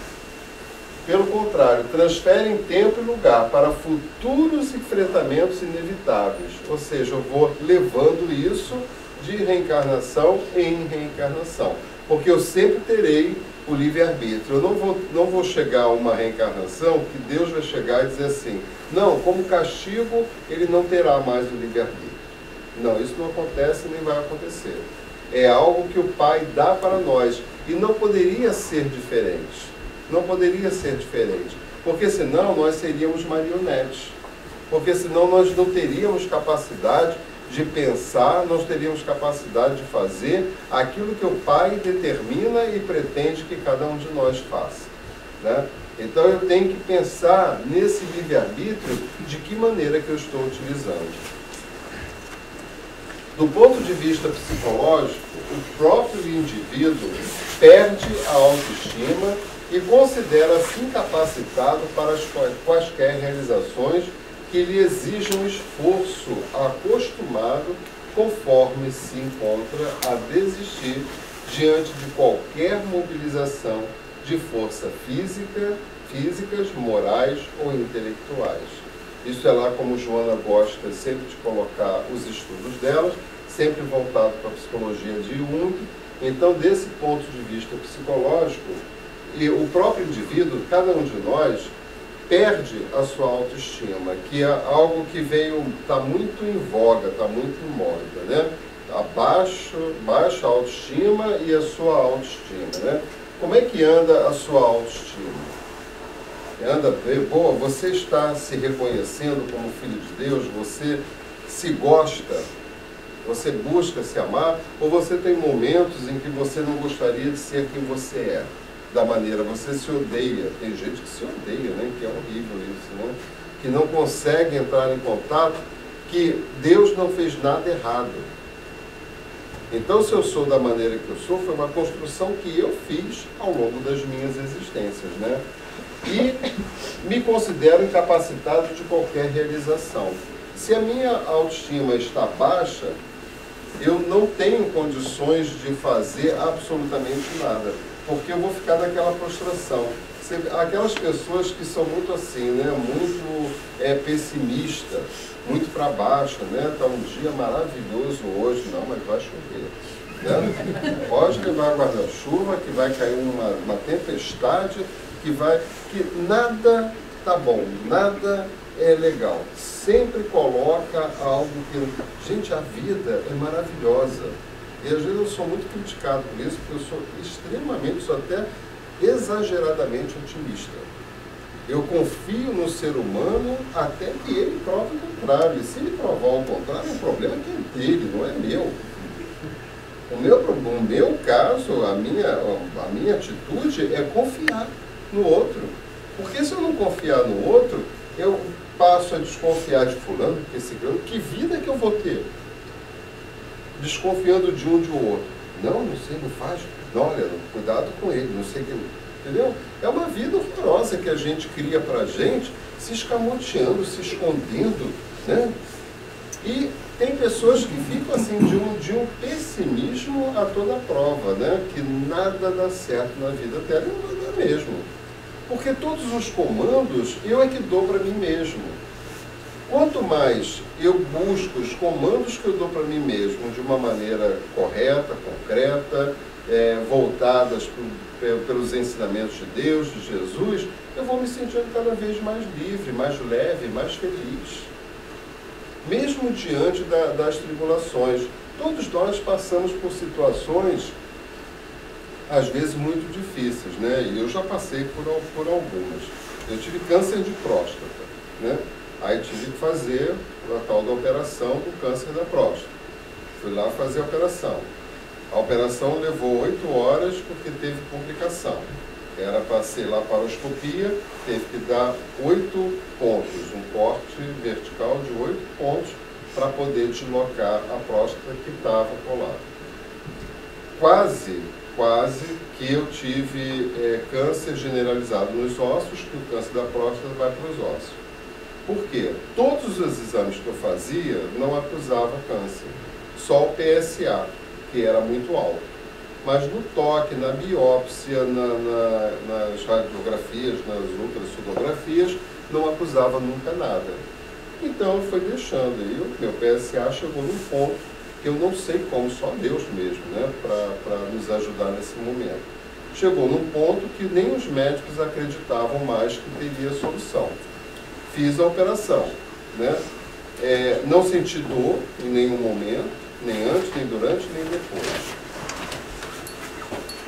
Pelo contrário, transferem tempo e lugar para futuros enfrentamentos inevitáveis. Ou seja, eu vou levando isso de reencarnação em reencarnação. Porque eu sempre terei o livre-arbítrio. Eu não vou chegar a uma reencarnação que Deus vai chegar e dizer assim, não, como castigo, ele não terá mais o livre-arbítrio. Não, isso não acontece nem vai acontecer. É algo que o Pai dá para nós. E não poderia ser diferente. Não poderia ser diferente, porque senão nós seríamos marionetes, porque senão nós não teríamos capacidade de pensar, nós teríamos capacidade de fazer aquilo que o Pai determina e pretende que cada um de nós faça, né? Então eu tenho que pensar nesse livre-arbítrio de que maneira que eu estou utilizando. Do ponto de vista psicológico, o próprio indivíduo perde a autoestima e considera-se incapacitado para as quaisquer realizações que lhe exijam esforço acostumado, conforme se encontra a desistir diante de qualquer mobilização de força físicas, morais ou intelectuais. Isso é lá como Joana gosta sempre de colocar os estudos dela, sempre voltado para a psicologia de Jung. Então, desse ponto de vista psicológico, e o próprio indivíduo, cada um de nós, perde a sua autoestima, que é algo que está muito em voga, está muito em moda, né? Baixa autoestima e a sua autoestima, né? Como é que anda a sua autoestima? Anda boa? Você está se reconhecendo como filho de Deus? Você se gosta? Você busca se amar? Ou você tem momentos em que você não gostaria de ser quem você é? Da maneira, você se odeia. Tem gente que se odeia, né? Que é horrível isso, né? Que não consegue entrar em contato, que Deus não fez nada errado. Então, se eu sou da maneira que eu sou, foi uma construção que eu fiz ao longo das minhas existências, né? E me considero incapacitado de qualquer realização. Se a minha autoestima está baixa, eu não tenho condições de fazer absolutamente nada, porque eu vou ficar naquela prostração. Aquelas pessoas que são muito assim, né? Muito pessimistas, muito para baixo, né? Está um dia maravilhoso hoje, não, mas vai chover, né? Pode levar guarda-chuva, que vai cair uma tempestade, que nada tá bom, nada é legal. Sempre coloca algo que... Gente, a vida é maravilhosa. E às vezes eu sou muito criticado por isso, porque eu sou até exageradamente otimista. Eu confio no ser humano até que ele prove o contrário. E se ele provar o contrário, o problema é dele, não é meu. O meu caso, a minha atitude é confiar no outro. Porque se eu não confiar no outro, eu passo a desconfiar de fulano, porque ciclano, que vida que eu vou ter? Desconfiando de um de outro. Não sei, não faz. Não, olha, cuidado com ele, não sei o que. Entendeu? É uma vida horrorosa que a gente cria pra gente, se escamoteando, se escondendo, né? E tem pessoas que ficam assim de um pessimismo a toda prova, né? Que nada dá certo na vida dela e não dá mesmo. Porque todos os comandos eu é que dou para mim mesmo. Quanto mais eu busco os comandos que eu dou para mim mesmo de uma maneira correta, concreta, voltadas pelos ensinamentos de Deus, de Jesus, eu vou me sentindo cada vez mais livre, mais leve, mais feliz. Mesmo diante das tribulações, todos nós passamos por situações, às vezes, muito difíceis, né? E eu já passei por algumas. Eu tive câncer de próstata, né? Aí tive que fazer a tal da operação do câncer da próstata. Fui lá fazer a operação. A operação levou 8 horas porque teve complicação. Era para ser laparoscopia, teve que dar 8 pontos, um corte vertical de 8 pontos para poder deslocar a próstata que estava colada. Quase que eu tive câncer generalizado nos ossos, que o câncer da próstata vai para os ossos. Por quê? Todos os exames que eu fazia não acusava câncer, só o PSA, que era muito alto. Mas no toque, na biópsia, nas radiografias, nas ultrassonografias, não acusava nunca nada. Então eu fui deixando, e o meu PSA chegou num ponto que eu não sei como, só Deus mesmo, né, para nos ajudar nesse momento. Chegou num ponto que nem os médicos acreditavam mais que teria solução. Fiz a operação, né? Não senti dor em nenhum momento, nem antes, nem durante, nem depois.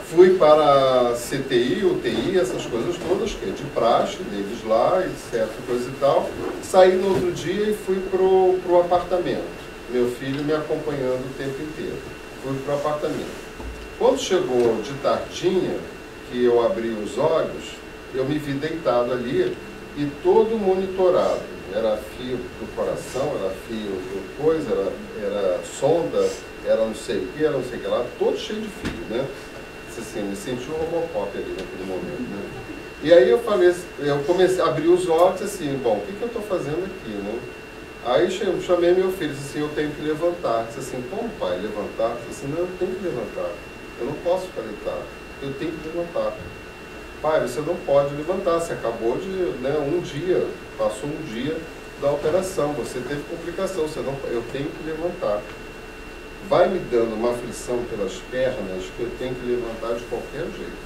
Fui para a CTI, UTI, essas coisas todas, que é de praxe, deles lá, etc, coisa e tal. Saí no outro dia e fui pro apartamento. Meu filho me acompanhando o tempo inteiro. Fui pro apartamento. Quando chegou de tardinha, que eu abri os olhos, eu me vi deitado ali, e todo monitorado. Era fio do coração, era fio do coisa, era sonda, era não sei o que, era não sei o que lá, todo cheio de fio, né? Assim, me senti um Robocop ali naquele momento, né? E aí eu falei, eu comecei a abrir os olhos assim, bom, o que eu estou fazendo aqui, né? Aí chamei meu filho, disse assim, eu tenho que levantar. Disse assim, como pai, levantar? Disse assim, não, eu tenho que levantar, eu não posso ficar deitado, eu tenho que levantar. Pai, você não pode levantar, você acabou de, né, um dia, passou um dia da operação, você teve complicação, eu tenho que levantar. Vai me dando uma aflição pelas pernas que eu tenho que levantar de qualquer jeito.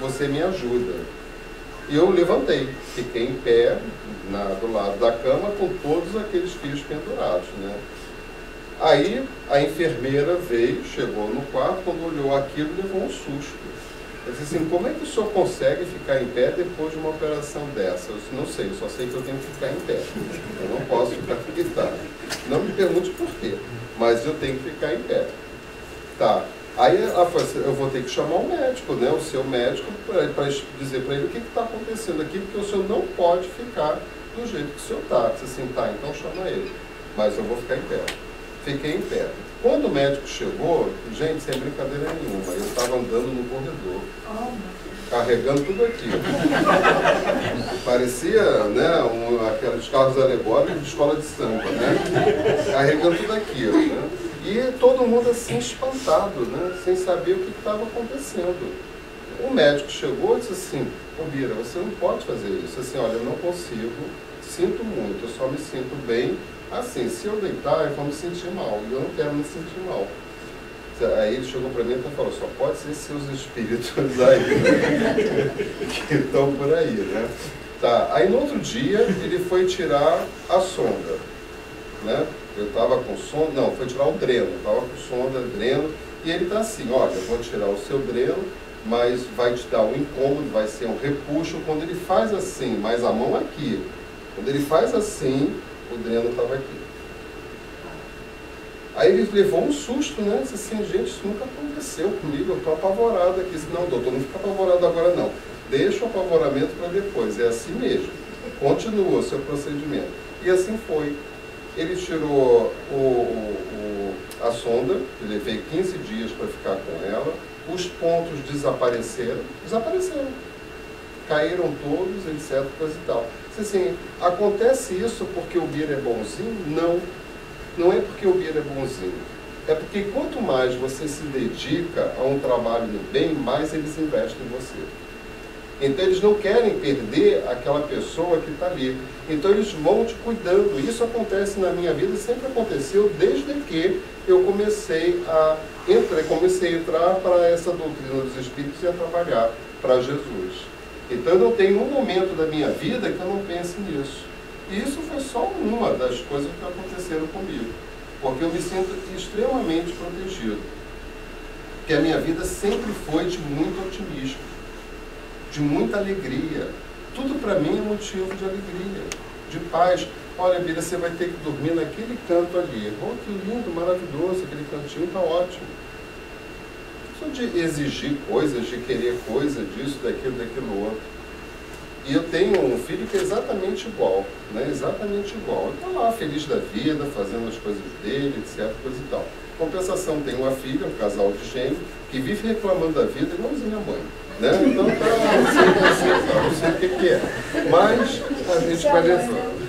Você me ajuda. E eu levantei, fiquei em pé, do lado da cama, com todos aqueles fios pendurados, né? Aí a enfermeira veio, chegou no quarto, quando olhou aquilo, levou um susto. Eu disse assim, como é que o senhor consegue ficar em pé depois de uma operação dessa? Eu disse, não sei, eu só sei que eu tenho que ficar em pé. Eu não posso ficar deitado. Não me pergunte por quê, mas eu tenho que ficar em pé. Tá. Aí ela falou assim, eu vou ter que chamar o médico, né? O seu médico, para dizer para ele o que está acontecendo aqui, porque o senhor não pode ficar do jeito que o senhor está. Eu disse assim, tá, então chama ele. Mas eu vou ficar em pé. Fiquei em pé. Quando o médico chegou, gente, sem brincadeira nenhuma, eu estava andando no corredor, carregando tudo aquilo. Parecia, né, aqueles carros alegóricos de escola de samba, né? Carregando tudo aquilo, né? E todo mundo assim espantado, né? Sem saber o que estava acontecendo. O médico chegou e disse assim, ô Bira, você não pode fazer isso. Assim, olha, eu não consigo, sinto muito, eu só me sinto bem. Assim, se eu deitar, eu vou me sentir mal, e eu não quero me sentir mal. Aí ele chegou para mim e falou, só pode ser seus espíritos aí, né? Que estão por aí, né? Tá. Aí no outro dia, ele foi tirar a sonda, né? Eu estava com sonda, não, foi tirar o dreno, estava com sonda, dreno, e ele está assim, olha, eu vou tirar o seu dreno, mas vai te dar um incômodo, vai ser um repuxo. Quando ele faz assim, mas a mão aqui, quando ele faz assim, o dreno estava aqui. Aí ele levou um susto, né? Disse assim, gente, isso nunca aconteceu comigo, eu estou apavorado aqui. Disse, não, doutor, não fica apavorado agora não. Deixa o apavoramento para depois, é assim mesmo. Continua o seu procedimento. E assim foi. Ele tirou a sonda, eu levei 15 dias para ficar com ela, os pontos desapareceram, caíram todos, etc, coisa e tal. Assim, acontece isso porque o Bira é bonzinho? Não. Não é porque o Bira é bonzinho. É porque quanto mais você se dedica a um trabalho no bem, mais eles investem em você. Então eles não querem perder aquela pessoa que está ali. Então eles vão te cuidando. Isso acontece na minha vida, sempre aconteceu desde que eu comecei a entrar para essa doutrina dos Espíritos e a trabalhar para Jesus. Então eu não tenho um momento da minha vida que eu não pense nisso. E isso foi só uma das coisas que aconteceram comigo. Porque eu me sinto extremamente protegido. Porque a minha vida sempre foi de muito otimismo, de muita alegria. Tudo para mim é motivo de alegria, de paz. Olha, Bíblia, você vai ter que dormir naquele canto ali. Oh, que lindo, maravilhoso, aquele cantinho está ótimo. Só de exigir coisas, de querer coisa, disso, daquilo outro. E eu tenho um filho que é exatamente igual, né? Exatamente igual. Ele está lá, feliz da vida, fazendo as coisas dele, etc, coisa e tal. Compensação, tem uma filha, um casal de gêmeos, que vive reclamando da vida igualzinho minha mãe, né? Então tá, não sei o que é. Mas a gente vai levando.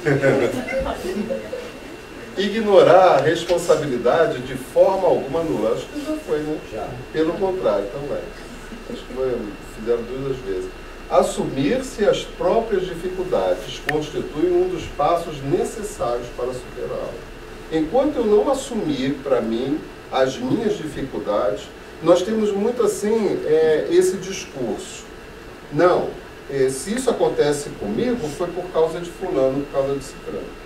Ignorar a responsabilidade de forma alguma nula. Acho que já foi, né? Já. Pelo contrário, também. Acho que fizeram 2 vezes. Assumir-se as próprias dificuldades constitui um dos passos necessários para superá-las. Enquanto eu não assumir para mim as minhas dificuldades, nós temos muito assim esse discurso. Não, se isso acontece comigo, foi por causa de fulano, por causa de ciclano.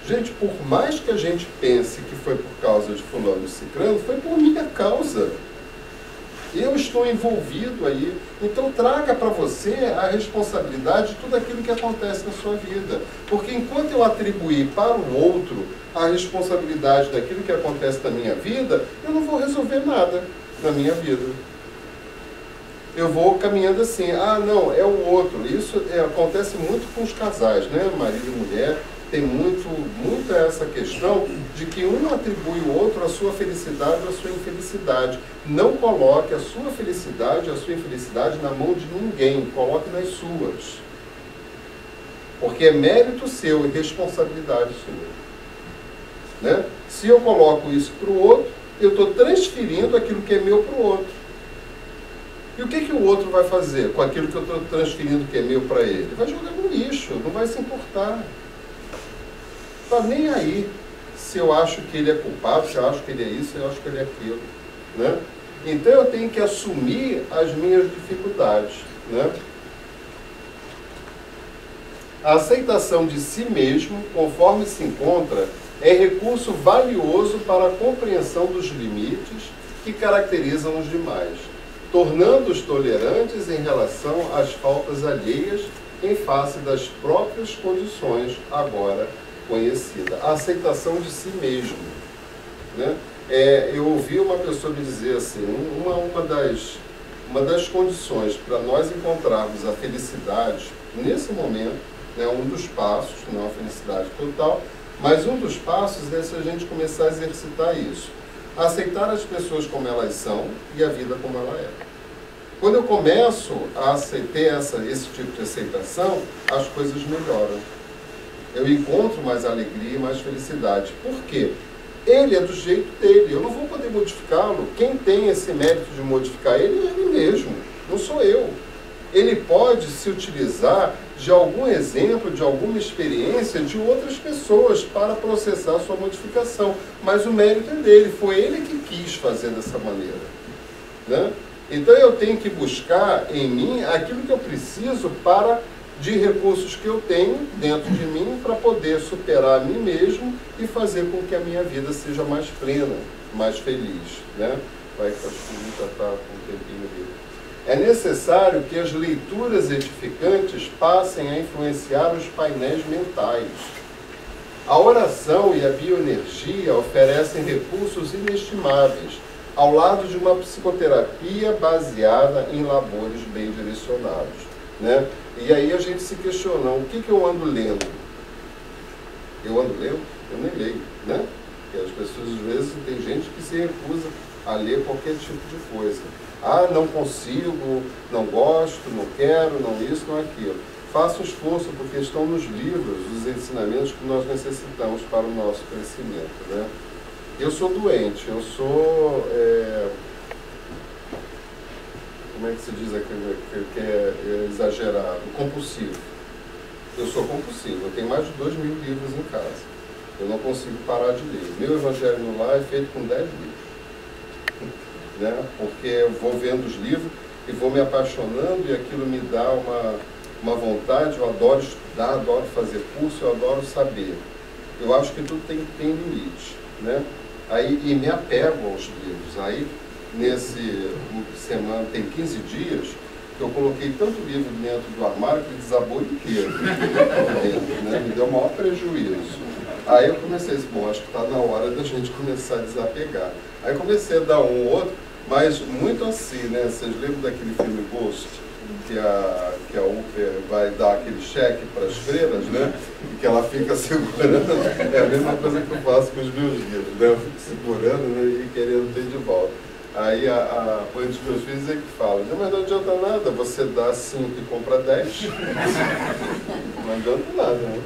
Gente, por mais que a gente pense que foi por causa de fulano e ciclano, foi por minha causa. Eu estou envolvido aí. Então traga para você a responsabilidade de tudo aquilo que acontece na sua vida. Porque enquanto eu atribuir para o outro a responsabilidade daquilo que acontece na minha vida, eu não vou resolver nada na minha vida. Eu vou caminhando assim, ah não, é o outro. Isso acontece muito com os casais, né? Marido e mulher. Tem muito essa questão de que um atribui o outro a sua felicidade ou a sua infelicidade. Não coloque a sua felicidade, a sua infelicidade na mão de ninguém. Coloque nas suas. Porque é mérito seu e responsabilidade sua. Né? Se eu coloco isso para o outro, eu estou transferindo aquilo que é meu para o outro. E o que o outro vai fazer com aquilo que eu estou transferindo que é meu para ele? Vai jogar no lixo, não vai se importar. Está nem aí se eu acho que ele é culpado, se eu acho que ele é isso, se eu acho que ele é aquilo. Né? Então eu tenho que assumir as minhas dificuldades. Né? A aceitação de si mesmo, conforme se encontra, é recurso valioso para a compreensão dos limites que caracterizam os demais, tornando-os tolerantes em relação às faltas alheias em face das próprias condições agora conhecida. A aceitação de si mesmo. Né? Eu ouvi uma pessoa me dizer assim, uma das condições para nós encontrarmos a felicidade nesse momento, né, um dos passos, não a felicidade total, mas um dos passos é se a gente começar a exercitar isso. Aceitar as pessoas como elas são e a vida como ela é. Quando eu começo a ter esse tipo de aceitação, as coisas melhoram. Eu encontro mais alegria e mais felicidade. Por quê? Ele é do jeito dele. Eu não vou poder modificá-lo. Quem tem esse mérito de modificar ele é ele mesmo. Não sou eu. Ele pode se utilizar de algum exemplo, de alguma experiência de outras pessoas para processar a sua modificação. Mas o mérito é dele. Foi ele que quis fazer dessa maneira. Né? Então eu tenho que buscar em mim aquilo que eu preciso de recursos que eu tenho dentro de mim para poder superar a mim mesmo e fazer com que a minha vida seja mais plena, mais feliz. Né? Vai que acho que já está com um tempinho ali. É necessário que as leituras edificantes passem a influenciar os painéis mentais. A oração e a bioenergia oferecem recursos inestimáveis, ao lado de uma psicoterapia baseada em labores bem direcionados. Né? E aí a gente se questiona, o que eu ando lendo? Eu ando lendo? Eu nem leio, né? Porque as pessoas, às vezes, tem gente que se recusa a ler qualquer tipo de coisa. Ah, não consigo, não gosto, não quero, não isso, não aquilo. Faça um esforço, porque estão nos livros os ensinamentos que nós necessitamos para o nosso crescimento, né? Eu sou doente, eu sou como é que se diz aquilo que é exagerado, compulsivo. Eu sou compulsivo, eu tenho mais de 2.000 livros em casa. Eu não consigo parar de ler. Meu Evangelho no Lar é feito com 10 livros. Né? Porque eu vou vendo os livros e vou me apaixonando e aquilo me dá uma vontade. Eu adoro estudar, adoro fazer curso, eu adoro saber. Eu acho que tudo tem limite. Né? Aí, e me apego aos livros. Aí, nesse semana, tem 15 dias, eu coloquei tanto livro dentro do armário que ele desabou inteiro. Né? Me deu o maior prejuízo. Aí eu comecei a dizer, bom, acho que está na hora da gente começar a desapegar. Aí comecei a dar um ou outro, mas muito assim, né? Vocês lembram daquele filme Ghost? Que a Uber vai dar aquele cheque para as freiras, né? E que ela fica segurando. É a mesma coisa que eu faço com os meus livros, né? Eu fico segurando, né, e querendo ter de volta. Aí a mãe dos meus filhos é que fala, não, mas não adianta nada, você dá 5 e compra 10. Não adianta nada, né?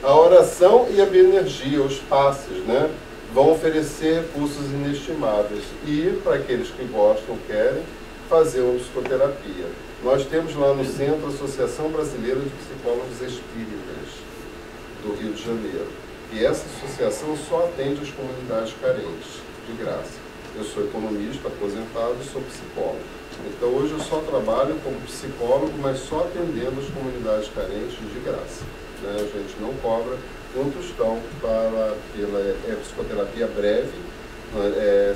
A oração e a bioenergia, os passes, né, vão oferecer recursos inestimáveis. E, para aqueles que gostam, querem, fazer uma psicoterapia. Nós temos lá no centro a Associação Brasileira de Psicólogos Espíritas, do Rio de Janeiro. E essa associação só atende as comunidades carentes, de graça. Eu sou economista, aposentado e sou psicólogo. Então, hoje eu só trabalho como psicólogo, mas só atendendo as comunidades carentes de graça. Né? A gente não cobra um tostão pela psicoterapia breve,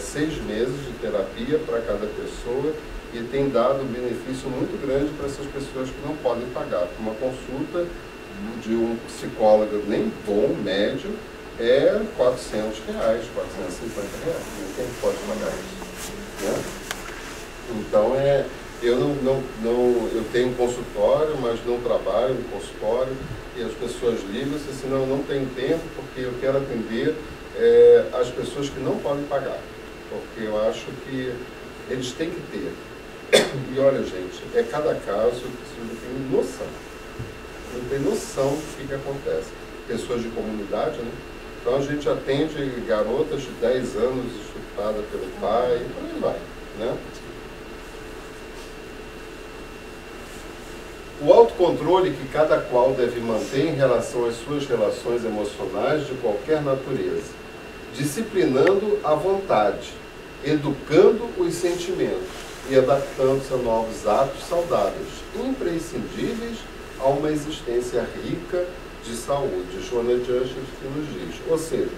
6 meses de terapia para cada pessoa, e tem dado um benefício muito grande para essas pessoas que não podem pagar. Uma consulta de um psicólogo nem bom, médio, é R$400, R$450. Quem pode pagar isso? Né? Então, eu tenho um consultório, mas não trabalho no consultório, e as pessoas ligam e senão eu não tenho tempo, porque eu quero atender as pessoas que não podem pagar. Porque eu acho que eles têm que ter. E olha, gente, cada caso que você não tem noção. Não tem noção do que acontece. Pessoas de comunidade, né? Então a gente atende garotas de 10 anos estupradas pelo pai, e por aí vai, né? O autocontrole que cada qual deve manter em relação às suas relações emocionais de qualquer natureza, disciplinando a vontade, educando os sentimentos e adaptando-se a novos hábitos saudáveis, imprescindíveis a uma existência rica de saúde. Joana de Anjos nos diz. Ou seja,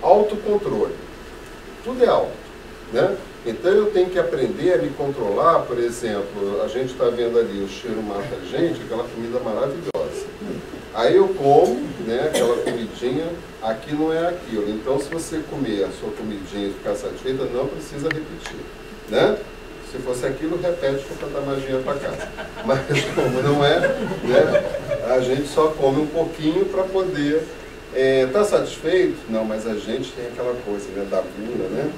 autocontrole. Tudo é auto, né? Então eu tenho que aprender a me controlar. Por exemplo, a gente está vendo ali o cheiro mata a gente, aquela comida maravilhosa. Aí eu como, né, aquela comidinha, aqui não é aquilo. Então se você comer a sua comidinha e ficar satisfeita, não precisa repetir, né? Se fosse aquilo, repete para dar mais dinheiro para casa. Mas como não é, né, a gente só come um pouquinho para poder... Tá satisfeito? Não, mas a gente tem aquela coisa, né, da bula, né?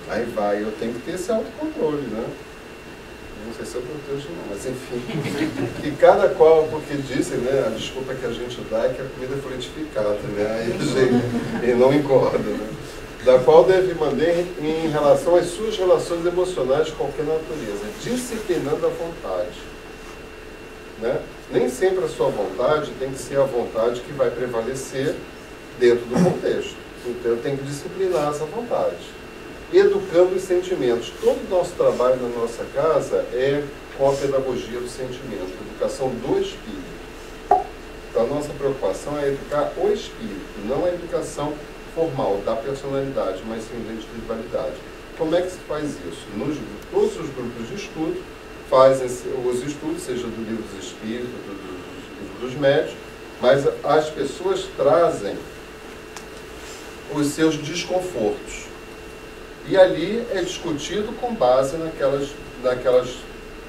Aí vai, eu tenho que ter esse autocontrole, né? Não sei se eu protejo não, mas enfim. Que cada qual, porque dizem, né, a desculpa que a gente dá é que a comida é frutificada, né? Aí a gente não engorda, né? Da qual deve manter em relação às suas relações emocionais de qualquer natureza, disciplinando a vontade. Né? Nem sempre a sua vontade tem que ser a vontade que vai prevalecer dentro do contexto. Então eu tenho que disciplinar essa vontade. Educando os sentimentos. Todo o nosso trabalho na nossa casa é com a pedagogia do sentimento, educação do espírito. Então a nossa preocupação é educar o espírito, não a educação formal da personalidade, mas sim da individualidade. Como é que se faz isso? Todos os grupos de estudo fazem os estudos, seja do livro dos espíritos, do livro dos médios, mas as pessoas trazem os seus desconfortos. E ali é discutido com base naquelas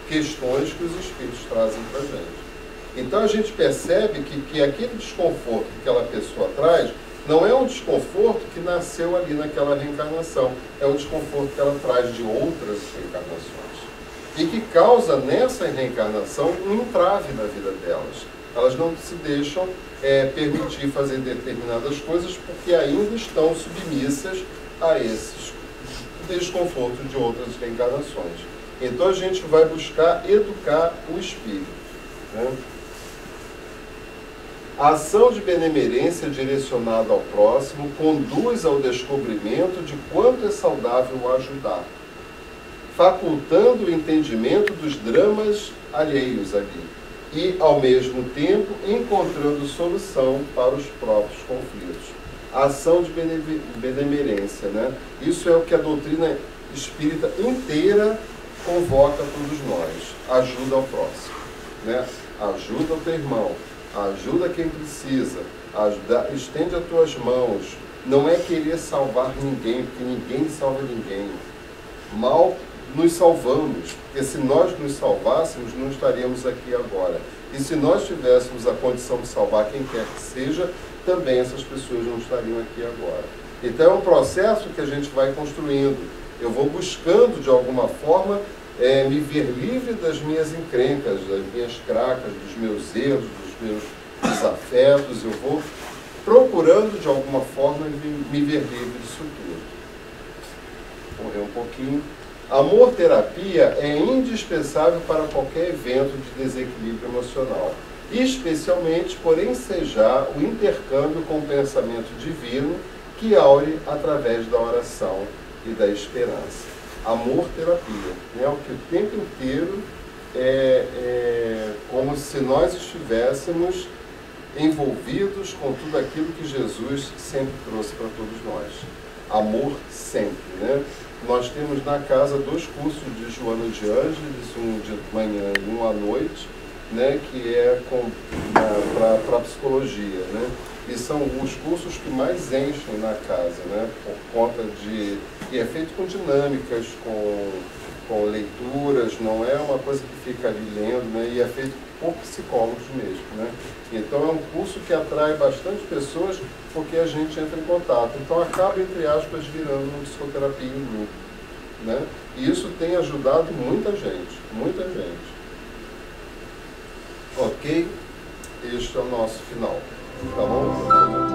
questões que os espíritos trazem para a gente. Então a gente percebe que aquele desconforto que aquela pessoa traz não é um desconforto que nasceu ali naquela reencarnação, é um desconforto que ela traz de outras reencarnações. E que causa nessa reencarnação um entrave na vida delas. Elas não se deixam permitir fazer determinadas coisas porque ainda estão submissas a esses desconfortos de outras reencarnações. Então a gente vai buscar educar o espírito, né? A ação de benemerência direcionada ao próximo conduz ao descobrimento de quanto é saudável o ajudar, facultando o entendimento dos dramas alheios ali e, ao mesmo tempo, encontrando solução para os próprios conflitos. A ação de benemerência, né? Isso é o que a doutrina espírita inteira convoca a todos nós. Ajuda ao próximo, né? Ajuda o teu irmão, ajuda quem precisa, estende as tuas mãos. Não é querer salvar ninguém, porque ninguém salva ninguém. Mal nos salvamos, porque se nós nos salvássemos, não estaríamos aqui agora. E se nós tivéssemos a condição de salvar quem quer que seja, também essas pessoas não estariam aqui agora. Então é um processo que a gente vai construindo. Eu vou buscando, de alguma forma, me ver livre das minhas encrencas, das minhas cracas, dos meus erros, dos meus desafetos. Eu vou procurando, de alguma forma, me ver livre disso tudo. Vou correr um pouquinho. Amor-terapia é indispensável para qualquer evento de desequilíbrio emocional, especialmente por ensejar o intercâmbio com o pensamento divino que aure através da oração e da esperança. Amor-terapia, né? O que o tempo inteiro é como se nós estivéssemos envolvidos com tudo aquilo que Jesus sempre trouxe para todos nós. Amor sempre, né? Nós temos na casa 2 cursos de Joana de Ângeles, um de manhã e um à noite, né, que é para psicologia, né? E são os cursos que mais enchem na casa, né? Por conta de... E é feito com dinâmicas, com leituras, não é uma coisa que fica ali lendo, né? E é feito por psicólogos mesmo, né? Então é um curso que atrai bastante pessoas porque a gente entra em contato. Então acaba, entre aspas, virando uma psicoterapia em grupo, né? E isso tem ajudado muita gente, muita gente. Ok? Este é o nosso final, tá bom?